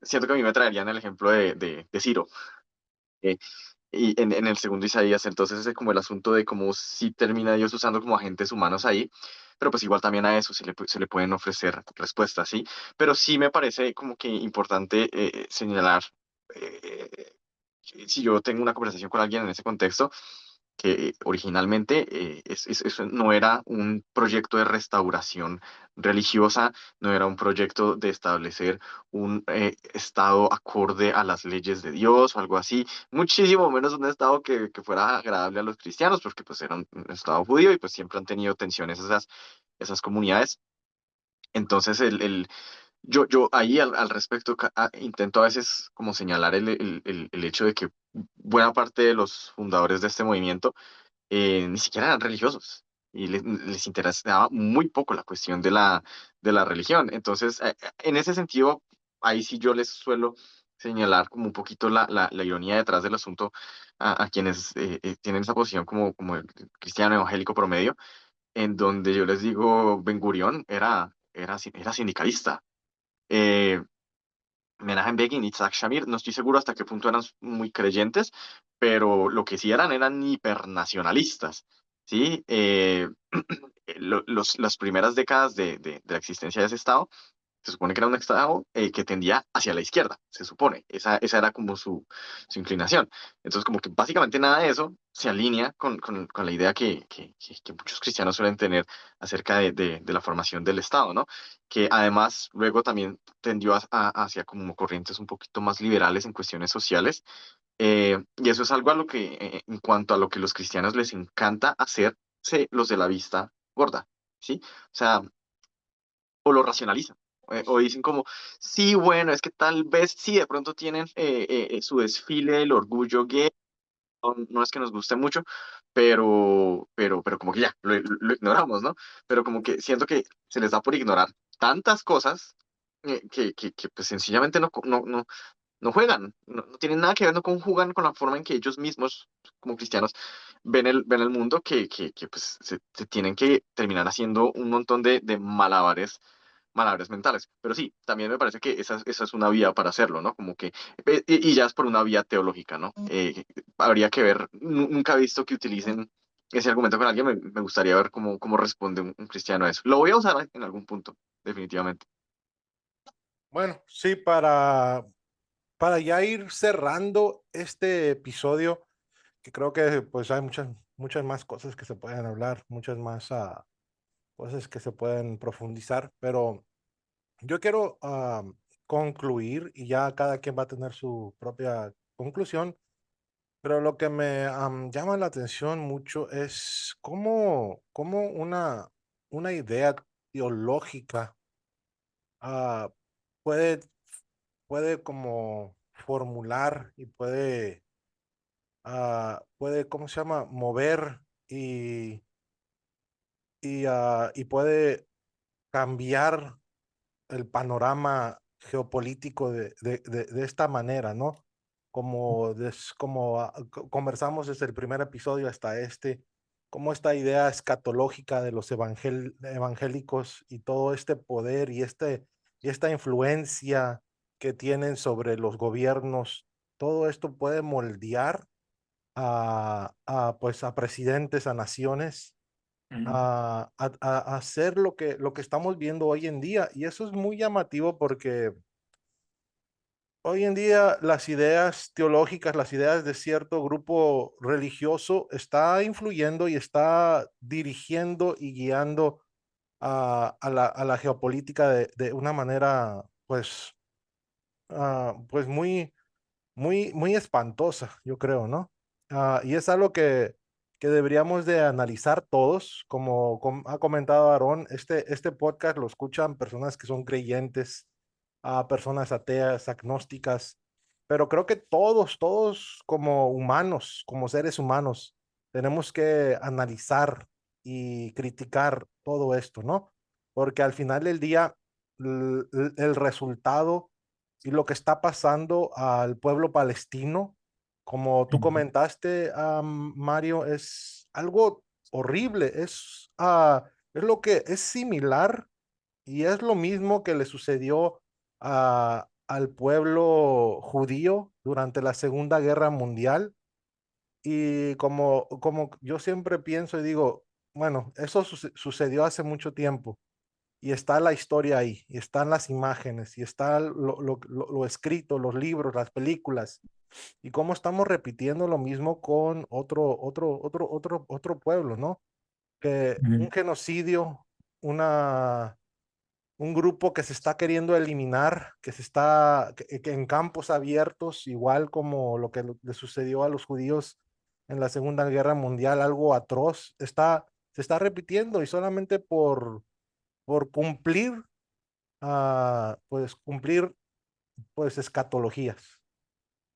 siento que a mí me traerían el ejemplo de Ciro. eh, y en el segundo Isaías, entonces es como el asunto de cómo si termina Dios usando como agentes humanos ahí, pero pues igual también a eso se le pueden ofrecer respuestas, ¿sí? Pero sí me parece como que importante señalar, eh, si yo tengo una conversación con alguien en ese contexto, que originalmente eso no era un proyecto de restauración religiosa, no era un proyecto de establecer un estado acorde a las leyes de Dios o algo así, muchísimo menos un estado que fuera agradable a los cristianos, porque pues era un estado judío y pues siempre han tenido tensiones esas comunidades. Entonces, yo ahí al respecto intento a veces como señalar el hecho de que buena parte de los fundadores de este movimiento ni siquiera eran religiosos y les interesaba muy poco la cuestión de la religión. Entonces, en ese sentido, ahí sí yo les suelo señalar como un poquito la ironía detrás del asunto a quienes tienen esa posición como el cristiano evangélico promedio, en donde yo les digo, Ben Gurión era sindicalista. Eh, Menachem Begin y Isaac Shamir, no estoy seguro hasta qué punto eran muy creyentes, pero lo que sí eran hipernacionalistas, ¿sí? Las primeras décadas de la existencia de ese Estado se supone que era un Estado que tendía hacia la izquierda, se supone. Esa era como su inclinación. Entonces, como que básicamente nada de eso se alinea con la idea que muchos cristianos suelen tener acerca de la formación del Estado, ¿no? Que además luego también tendió hacia como corrientes un poquito más liberales en cuestiones sociales. Y eso es algo a lo que, en cuanto a lo que los cristianos les encanta hacerse los de la vista gorda. ¿sí? O sea, o lo racionalizan. O dicen como, sí, bueno, es que tal vez sí, de pronto tienen su desfile del orgullo gay, no es que nos guste mucho, pero como que ya, lo ignoramos, ¿no? Pero como que siento que se les da por ignorar tantas cosas que pues sencillamente no juegan, no tienen nada que ver, no conjugan con la forma en que ellos mismos, como cristianos, ven el mundo, que pues se tienen que terminar haciendo un montón de malabares mentales. Pero sí, también me parece que esa es una vía para hacerlo, ¿no? Como que, y ya es por una vía teológica, ¿no? Habría que ver, nunca he visto que utilicen ese argumento con alguien, me gustaría ver cómo responde un cristiano a eso. Lo voy a usar en algún punto, definitivamente. Bueno, sí, para ya ir cerrando este episodio, que creo que pues hay muchas más cosas que se pueden hablar, muchas más cosas que se pueden profundizar, pero yo quiero concluir y ya cada quien va a tener su propia conclusión, pero lo que me llama la atención mucho es cómo una idea teológica ah, puede, puede como formular y puede, ¿cómo se llama? Mover y, y puede cambiar el panorama geopolítico de esta manera, ¿no? Como conversamos desde el primer episodio hasta este, como esta idea escatológica de los evangélicos y todo este poder y esta influencia que tienen sobre los gobiernos, todo esto puede moldear pues a presidentes, a naciones, Ujú, a hacer lo que estamos viendo hoy en día. Y eso es muy llamativo porque hoy en día las ideas teológicas, las ideas de cierto grupo religioso está influyendo y está dirigiendo y guiando a la geopolítica de una manera, pues muy espantosa, yo creo, ¿no? Y es algo que deberíamos de analizar todos, como ha comentado Aarón, este podcast lo escuchan personas que son creyentes, personas ateas, agnósticas, pero creo que todos como humanos, como seres humanos, tenemos que analizar y criticar todo esto, ¿no? Porque al final del día, el resultado y lo que está pasando al pueblo palestino, como tú ujú, comentaste, Mario, es algo horrible, es lo que es similar y es lo mismo que le sucedió al pueblo judío durante la Segunda Guerra Mundial. Y como yo siempre pienso y digo, bueno, eso sucedió hace mucho tiempo y está la historia ahí, y están las imágenes, y está lo escrito, los libros, las películas, y cómo estamos repitiendo lo mismo con otro pueblo, ¿no? Que ujú, un genocidio, un grupo que se está queriendo eliminar, que en campos abiertos, igual como lo que le sucedió a los judíos en la Segunda Guerra Mundial, algo atroz, se está repitiendo y solamente por cumplir pues escatologías,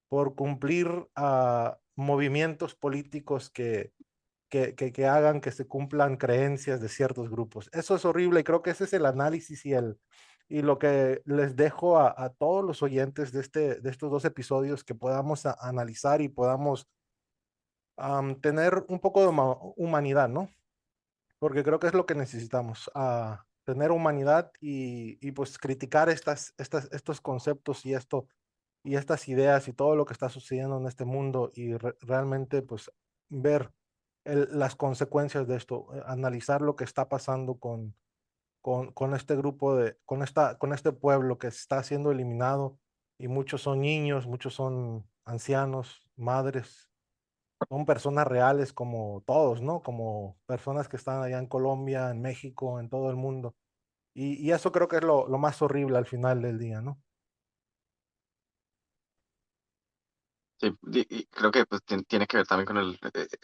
por cumplir movimientos políticos que hagan que se cumplan creencias de ciertos grupos. Eso es horrible y creo que ese es el análisis y lo que les dejo a todos los oyentes de estos dos episodios que podamos analizar y podamos tener un poco de humanidad, ¿no? Porque creo que es lo que necesitamos, tener humanidad y pues criticar estos conceptos y estas ideas y todo lo que está sucediendo en este mundo y realmente pues ver las consecuencias de esto, analizar lo que está pasando con este grupo con este pueblo que está siendo eliminado y muchos son niños, muchos son ancianos, madres, son personas reales como todos, ¿no? Como personas que están allá en Colombia, en México, en todo el mundo. Y eso creo que es lo más horrible al final del día, ¿no? Sí, y creo que pues, tiene que ver también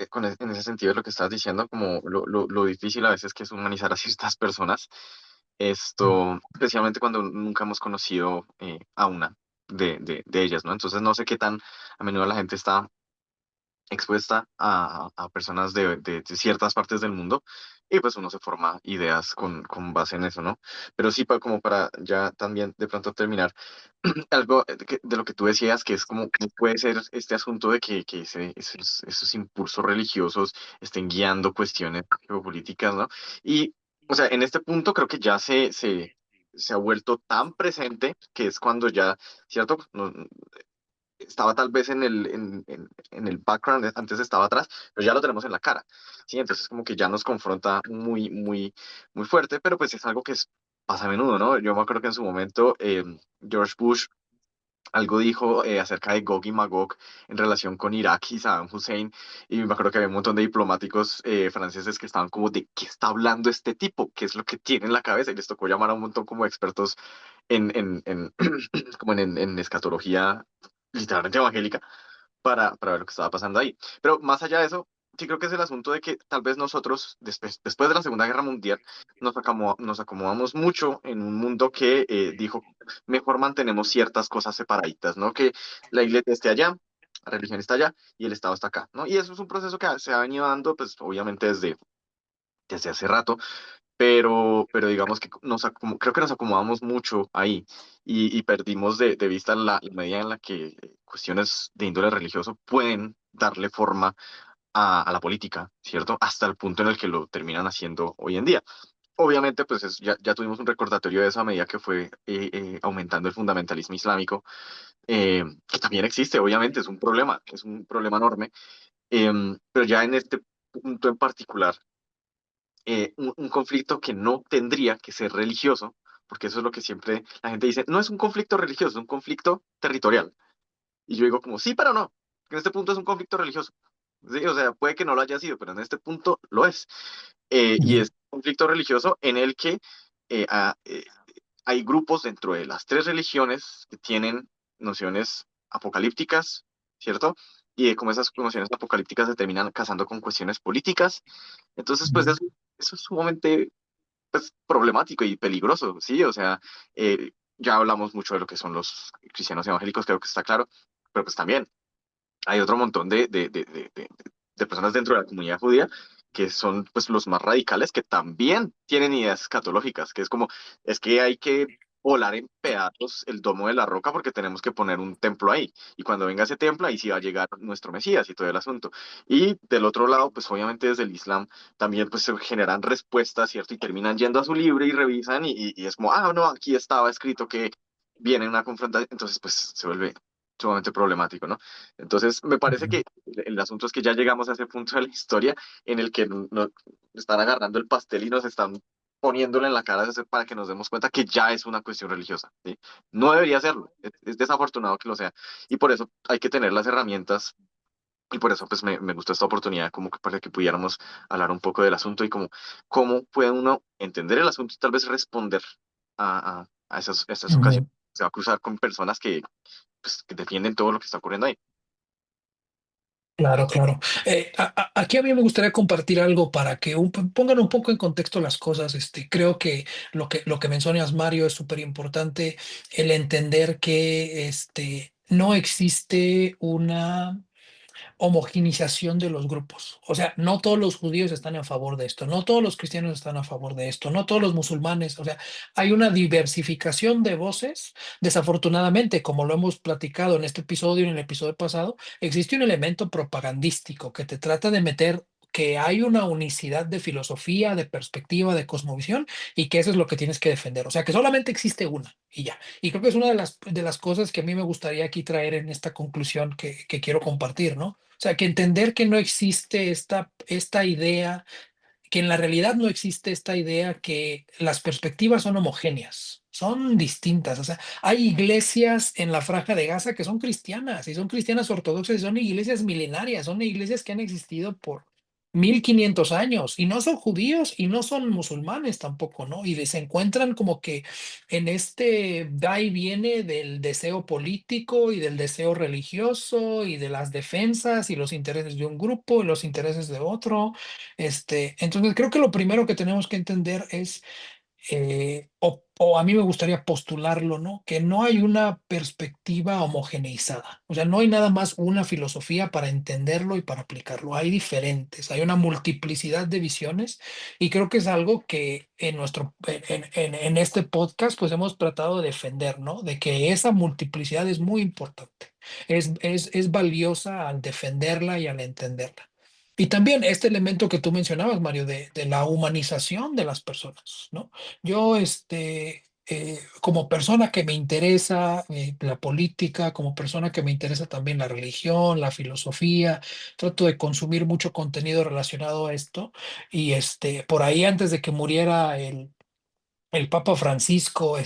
con en ese sentido de lo que estás diciendo, como lo difícil a veces que es humanizar a ciertas personas, Mm. esto, especialmente cuando nunca hemos conocido a una de ellas, ¿no? Entonces no sé qué tan a menudo la gente está expuesta a personas de ciertas partes del mundo y pues uno se forma ideas con base en eso, ¿no? Pero sí, como para ya también de pronto terminar, algo de lo que tú decías, que es como cómo puede ser este asunto de que esos impulsos religiosos estén guiando cuestiones geopolíticas, ¿no? Y, o sea, en este punto creo que ya se ha vuelto tan presente que es cuando ya, ¿cierto? Estaba tal vez en el background, antes estaba atrás, pero ya lo tenemos en la cara, ¿sí? Entonces como que ya nos confronta muy fuerte, pero pues es algo pasa a menudo, ¿no? Yo me acuerdo que en su momento George Bush algo dijo acerca de Gog y Magog en relación con Irak y Saddam Hussein, y me acuerdo que había un montón de diplomáticos franceses que estaban como de ¿qué está hablando este tipo? ¿Qué es lo que tiene en la cabeza? Y les tocó llamar a un montón como expertos como en escatología literalmente evangélica para ver lo que estaba pasando ahí. Pero más allá de eso, sí creo que es el asunto de que tal vez nosotros, después de la Segunda Guerra Mundial, nos acomodamos mucho en un mundo que dijo, mejor mantenemos ciertas cosas separaditas, ¿no? Que la iglesia esté allá, la religión está allá y el Estado está acá, ¿no? Y eso es un proceso que se ha venido dando, pues obviamente desde hace rato, pero digamos que creo que nos acomodamos mucho ahí y perdimos de vista la medida en la que cuestiones de índole religioso pueden darle forma a la política, ¿cierto? Hasta el punto en el que lo terminan haciendo hoy en día. Obviamente, pues ya tuvimos un recordatorio de eso a medida que fue aumentando el fundamentalismo islámico, que también existe, obviamente, es un problema enorme, pero ya en este punto en particular, un conflicto que no tendría que ser religioso, porque eso es lo que siempre la gente dice, no es un conflicto religioso, es un conflicto territorial. Y yo digo como, sí, pero no, en este punto es un conflicto religioso. Sí, o sea, puede que no lo haya sido, pero en este punto lo es. Y Ujú. es un conflicto religioso en el que eh, a- eh, hay grupos dentro de las tres religiones que tienen nociones apocalípticas, ¿cierto? Y como esas nociones apocalípticas se terminan casando con cuestiones políticas. Entonces, pues Ujú. eso es sumamente pues, problemático y peligroso, ¿sí? O sea, ya hablamos mucho de lo que son los cristianos evangélicos, creo que está claro, pero pues también hay otro montón de personas dentro de la comunidad judía que son pues los más radicales que también tienen ideas escatológicas, que es como, es que hay que volar en pedazos el domo de la roca porque tenemos que poner un templo ahí. Y cuando venga ese templo, ahí sí va a llegar nuestro Mesías y todo el asunto. Y del otro lado, pues obviamente desde el Islam también pues se generan respuestas, ¿cierto? Y terminan yendo a su libro y revisan y es como, ah, no, aquí estaba escrito que viene una confrontación, entonces pues se vuelve sumamente problemático, ¿no? Entonces, me parece Ujú. que el asunto es que ya llegamos a ese punto de la historia en el que nos están agarrando el pastel y nos están poniéndolo en la cara para que nos demos cuenta que ya es una cuestión religiosa, ¿sí? No debería serlo, es desafortunado que lo sea. Y por eso hay que tener las herramientas y por eso pues me gustó esta oportunidad como que para que pudiéramos hablar un poco del asunto y cómo puede uno entender el asunto y tal vez responder a esas ocasiones. Ujú. Se va a cruzar con personas que defienden todo lo que está ocurriendo ahí. Claro, claro. Aquí a mí me gustaría compartir algo para que pongan un poco en contexto las cosas. Creo que lo que mencionas, Mario, es súper importante el entender que no existe una homogeneización de los grupos. O sea, no todos los judíos están a favor de esto, no todos los cristianos están a favor de esto, no todos los musulmanes. O sea, hay una diversificación de voces. Desafortunadamente, como lo hemos platicado en este episodio y en el episodio pasado, existe un elemento propagandístico que te trata de meter que hay una unicidad de filosofía, de perspectiva, de cosmovisión y que eso es lo que tienes que defender. O sea, que solamente existe una y ya. Y creo que es una de las cosas que a mí me gustaría aquí traer en esta conclusión que quiero compartir, ¿no? O sea, que entender que no existe esta idea, que en la realidad no existe esta idea que las perspectivas son homogéneas, son distintas. O sea, hay iglesias en la Franja de Gaza que son cristianas y son cristianas ortodoxas y son iglesias milenarias, son iglesias que han existido por 1500 años y no son judíos y no son musulmanes tampoco, ¿no? Y se encuentran como que en este da y viene del deseo político y del deseo religioso y de las defensas y los intereses de un grupo y los intereses de otro. Entonces creo que lo primero que tenemos que entender es o a mí me gustaría postularlo, ¿no? Que no hay una perspectiva homogeneizada. O sea, no hay nada más una filosofía para entenderlo y para aplicarlo. Hay diferentes, hay una multiplicidad de visiones y creo que es algo que en este podcast pues hemos tratado de defender, ¿no? De que esa multiplicidad es muy importante. Es valiosa al defenderla y al entenderla. Y también este elemento que tú mencionabas, Mario, de la humanización de las personas, ¿no? Yo, como persona que me interesa la política, como persona que me interesa también la religión, la filosofía, trato de consumir mucho contenido relacionado a esto. Y por ahí antes de que muriera el Papa Francisco,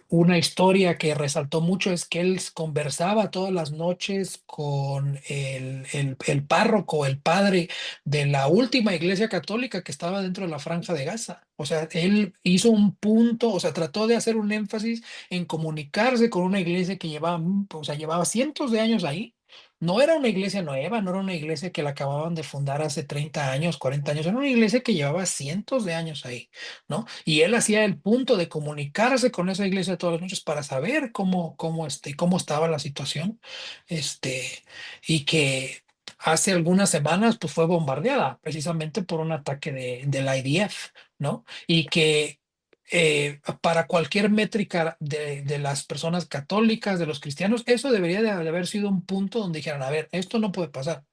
una historia que resaltó mucho es que él conversaba todas las noches con el párroco, el padre de la última iglesia católica que estaba dentro de la Franja de Gaza. O sea, él hizo un punto, o sea, trató de hacer un énfasis en comunicarse con una iglesia que llevaba, o sea, llevaba cientos de años ahí. No era una iglesia nueva, no era una iglesia que la acababan de fundar hace 30 años, 40 años, era una iglesia que llevaba cientos de años ahí, ¿no? Y él hacía el punto de comunicarse con esa iglesia todas las noches para saber cómo estaba la situación, este, y que hace algunas semanas pues fue bombardeada precisamente por un ataque del IDF, ¿no? Y que para cualquier métrica de las personas católicas, de los cristianos, eso debería de haber sido un punto donde dijeran, a ver, esto no puede pasar.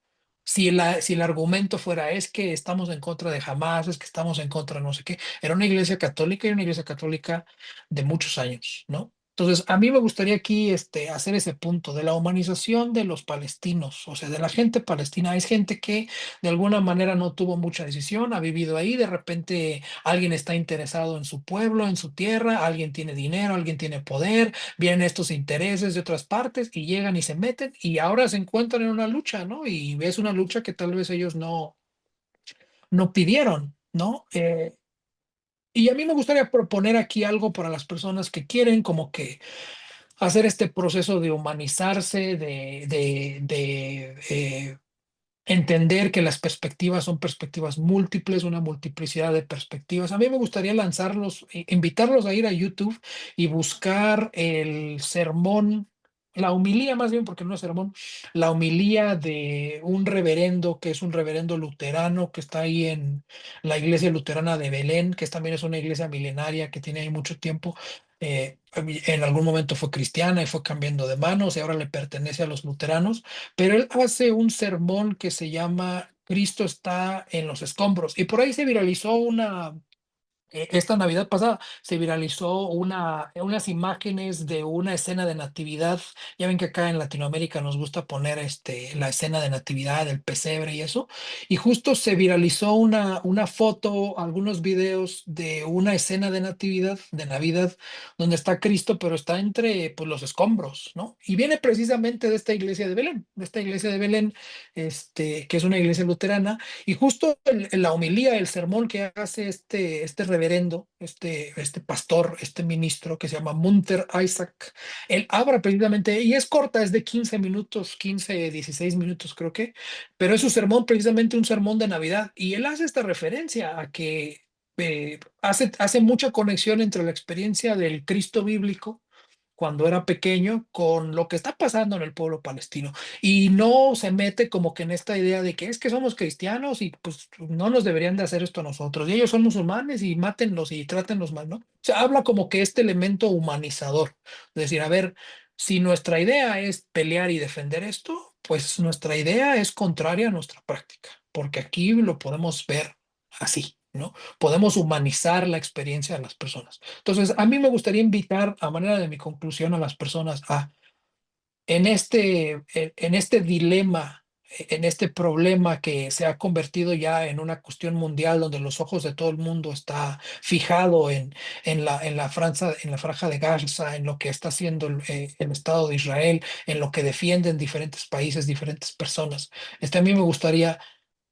Si el argumento fuera es que estamos en contra de Hamas, es que estamos en contra de no sé qué, era una iglesia católica y una iglesia católica de muchos años, ¿no? Entonces, a mí me gustaría aquí hacer ese punto de la humanización de los palestinos, o sea, de la gente palestina. Es gente que de alguna manera no tuvo mucha decisión, ha vivido ahí, de repente alguien está interesado en su pueblo, en su tierra, alguien tiene dinero, alguien tiene poder, vienen estos intereses de otras partes y llegan y se meten y ahora se encuentran en una lucha, ¿no? Y es una lucha que tal vez ellos no pidieron, ¿no? Y a mí me gustaría proponer aquí algo para las personas que quieren como que hacer este proceso de humanizarse, de entender que las perspectivas son perspectivas múltiples, una multiplicidad de perspectivas. A mí me gustaría lanzarlos, invitarlos a ir a YouTube y buscar el sermón, la homilía más bien, porque no es sermón, la homilía de un reverendo que es un reverendo luterano que está ahí en la iglesia luterana de Belén, que también es una iglesia milenaria que tiene ahí mucho tiempo. En algún momento fue cristiana y fue cambiando de manos y ahora le pertenece a los luteranos, pero él hace un sermón que se llama Cristo está en los escombros y por ahí se viralizó esta Navidad pasada se viralizó unas imágenes de una escena de natividad. Ya ven que acá en Latinoamérica nos gusta poner la escena de natividad, el pesebre y eso. Y justo se viralizó una foto, algunos videos de una escena de natividad, de Navidad, donde está Cristo, pero está entre pues, los escombros, ¿no? Y viene precisamente de esta iglesia de Belén, que es una iglesia luterana y justo en la homilía, el sermón que hace este reverendo, este pastor, este ministro que se llama Munter Isaac, él habla precisamente, y es corta, es de 15 minutos, 15, 16 minutos creo que, pero es un sermón, precisamente un sermón de Navidad, y él hace esta referencia a que hace mucha conexión entre la experiencia del Cristo bíblico cuando era pequeño con lo que está pasando en el pueblo palestino y no se mete como que en esta idea de que es que somos cristianos y pues no nos deberían de hacer esto a nosotros y ellos son musulmanes y mátenlos y trátenlos mal, ¿no? O sea, habla como que este elemento humanizador, es decir, a ver, si nuestra idea es pelear y defender esto, pues nuestra idea es contraria a nuestra práctica, porque aquí lo podemos ver así, ¿no? Podemos humanizar la experiencia de las personas. Entonces, a mí me gustaría invitar, a manera de mi conclusión, a las personas en este dilema, en este problema que se ha convertido ya en una cuestión mundial, donde los ojos de todo el mundo está fijado en la franja de Gaza, en lo que está haciendo el Estado de Israel, en lo que defienden diferentes países, diferentes personas. A mí me gustaría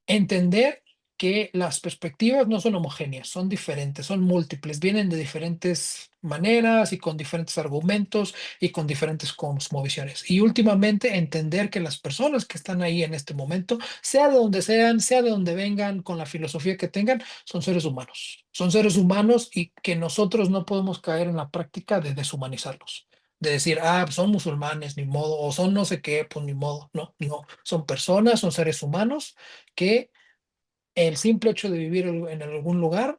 entender que las perspectivas no son homogéneas, son diferentes, son múltiples, vienen de diferentes maneras y con diferentes argumentos y con diferentes cosmovisiones. Y últimamente entender que las personas que están ahí en este momento, sea de donde sean, sea de donde vengan, con la filosofía que tengan, son seres humanos. Son seres humanos y que nosotros no podemos caer en la práctica de deshumanizarlos. De decir, son musulmanes, ni modo, o son no sé qué, pues ni modo. No, no, son personas, son seres humanos que el simple hecho de vivir en algún lugar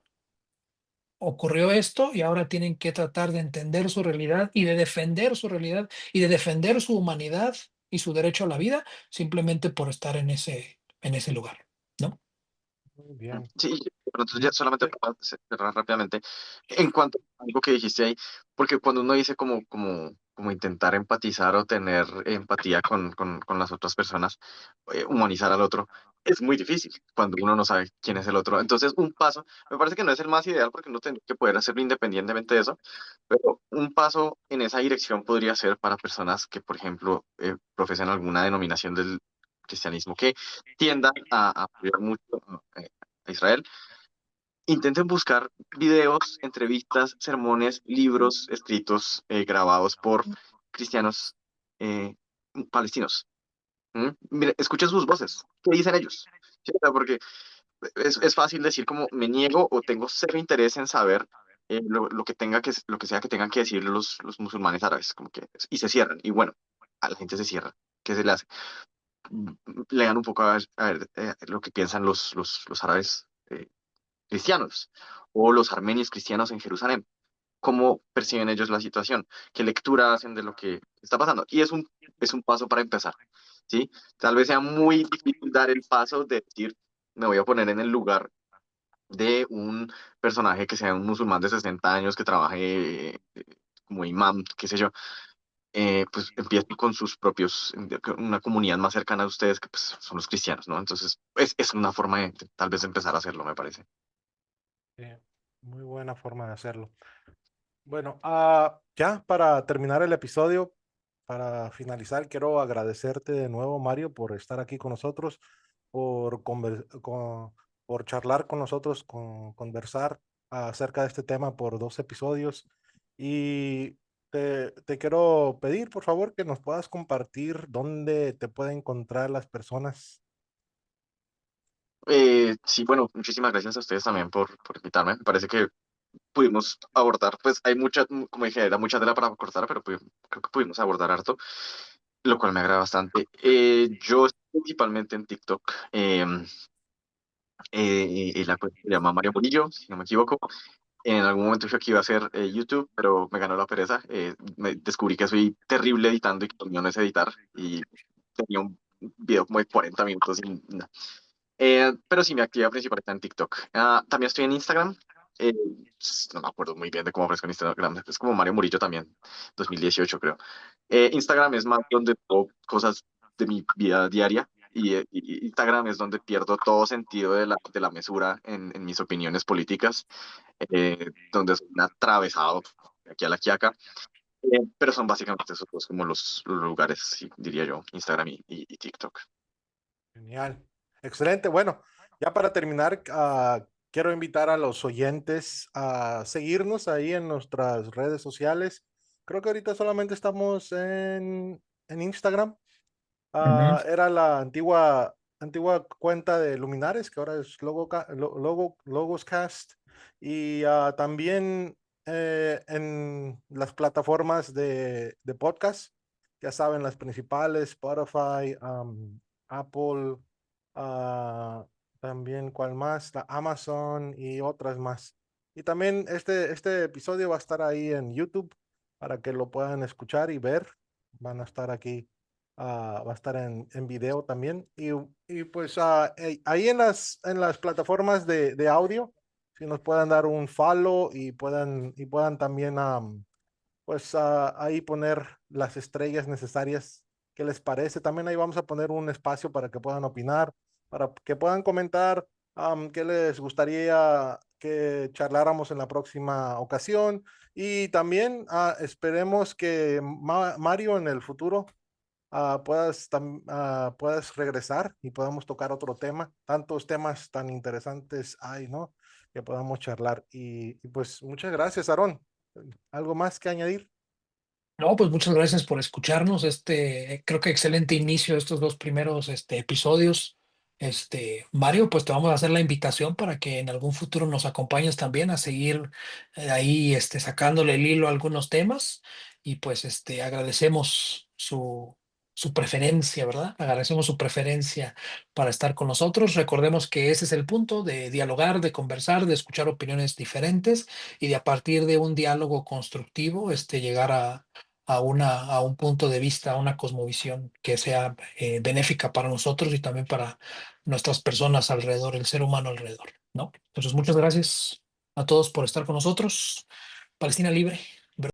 ocurrió esto y ahora tienen que tratar de entender su realidad y de defender su realidad y de defender su humanidad y su derecho a la vida simplemente por estar en ese lugar, ¿no? Muy bien. Sí, pero entonces ya solamente para cerrar rápidamente, en cuanto a algo que dijiste ahí, porque cuando uno dice como intentar empatizar o tener empatía con las otras personas, humanizar al otro, es muy difícil cuando uno no sabe quién es el otro. Entonces, un paso, me parece que no es el más ideal porque uno tiene que poder hacerlo independientemente de eso, pero un paso en esa dirección podría ser para personas que, por ejemplo, profesan alguna denominación del cristianismo que tiendan a apoyar mucho a Israel. Intenten buscar videos, entrevistas, sermones, libros escritos, grabados por cristianos eh, palestinos. ¿Mm? Mire, escuchen sus voces. ¿Qué dicen ellos? ¿Sí? O sea, porque es fácil decir como me niego o tengo cero interés en saber lo que lo que sea que tengan que decir los musulmanes árabes, como que, y se cierran. Y bueno, a la gente se cierra. ¿Qué se le hace? Lean un poco a ver, lo que piensan los árabes cristianos o los armenios cristianos en Jerusalén. ¿Cómo perciben ellos la situación? ¿Qué lectura hacen de lo que está pasando? Y es un paso para empezar, ¿sí? Tal vez sea muy difícil dar el paso de decir, me voy a poner en el lugar de un personaje que sea un musulmán de 60 años que trabaje como imam, qué sé yo, pues empieza con sus propios, con una comunidad más cercana a ustedes que pues, son los cristianos, ¿no? Entonces, es una forma de tal vez empezar a hacerlo, me parece. Sí, muy buena forma de hacerlo. Bueno, ya para terminar el episodio, para finalizar, quiero agradecerte de nuevo, Mario, por estar aquí con nosotros, por charlar con nosotros, conversar acerca de este tema por 2 episodios. Y te quiero pedir, por favor, que nos puedas compartir dónde te pueden encontrar las personas. Sí, bueno, muchísimas gracias a ustedes también por invitarme. Me parece que pudimos abordar, pues hay mucha, como dije, era mucha tela para cortar, pero creo que pudimos abordar harto, lo cual me agrada bastante. Yo estoy principalmente en TikTok, y la cuenta se llama Mario Murillo, si no me equivoco. En algún momento yo aquí iba a hacer YouTube, pero me ganó la pereza. Descubrí que soy terrible editando y que lo mío no es editar, y tenía un video como de 40 minutos y no. Pero sí, mi actividad principal está en TikTok. También estoy en Instagram. eh, no me acuerdo muy bien de cómo aparezco en Instagram. Es como Mario Murillo también, 2018 creo. Instagram es más donde pongo cosas de mi vida diaria. Y Instagram es donde pierdo todo sentido de la mesura en mis opiniones políticas, donde soy un atravesado de aquí a la quiaca. Pero son básicamente esos dos como los lugares, sí, diría yo, Instagram y TikTok. Genial. Excelente. Bueno, ya para terminar, quiero invitar a los oyentes a seguirnos ahí en nuestras redes sociales. Creo que ahorita solamente estamos en Instagram. Ujú. Era la antigua cuenta de Luminares, que ahora es Logoscast. Y también en las plataformas de podcast, ya saben, las principales, Spotify, Apple, ah, también cuál más, la Amazon y otras más. Y también este episodio va a estar ahí en YouTube para que lo puedan escuchar y ver. Van a estar aquí, va a estar en video también. Y pues ahí en las plataformas de audio, si nos puedan dar un follow y puedan también pues ahí poner las estrellas necesarias. ¿Qué les parece? También ahí vamos a poner un espacio para que puedan opinar, para que puedan comentar qué les gustaría que charláramos en la próxima ocasión. Y también esperemos que Mario en el futuro puedas regresar y podamos tocar otro tema. Tantos temas tan interesantes hay, ¿no? Que podamos charlar. Y pues muchas gracias, Aarón. ¿Algo más que añadir? No, pues muchas gracias por escucharnos. Creo que excelente inicio de estos dos primeros episodios. Mario, pues te vamos a hacer la invitación para que en algún futuro nos acompañes también a seguir ahí sacándole el hilo a algunos temas. Y pues agradecemos su preferencia, ¿verdad? Agradecemos su preferencia para estar con nosotros. Recordemos que ese es el punto de dialogar, de conversar, de escuchar opiniones diferentes y de a partir de un diálogo constructivo, llegar a un punto de vista, a una cosmovisión que sea benéfica para nosotros y también para nuestras personas alrededor, el ser humano alrededor, ¿no? Entonces, muchas gracias a todos por estar con nosotros. Palestina libre.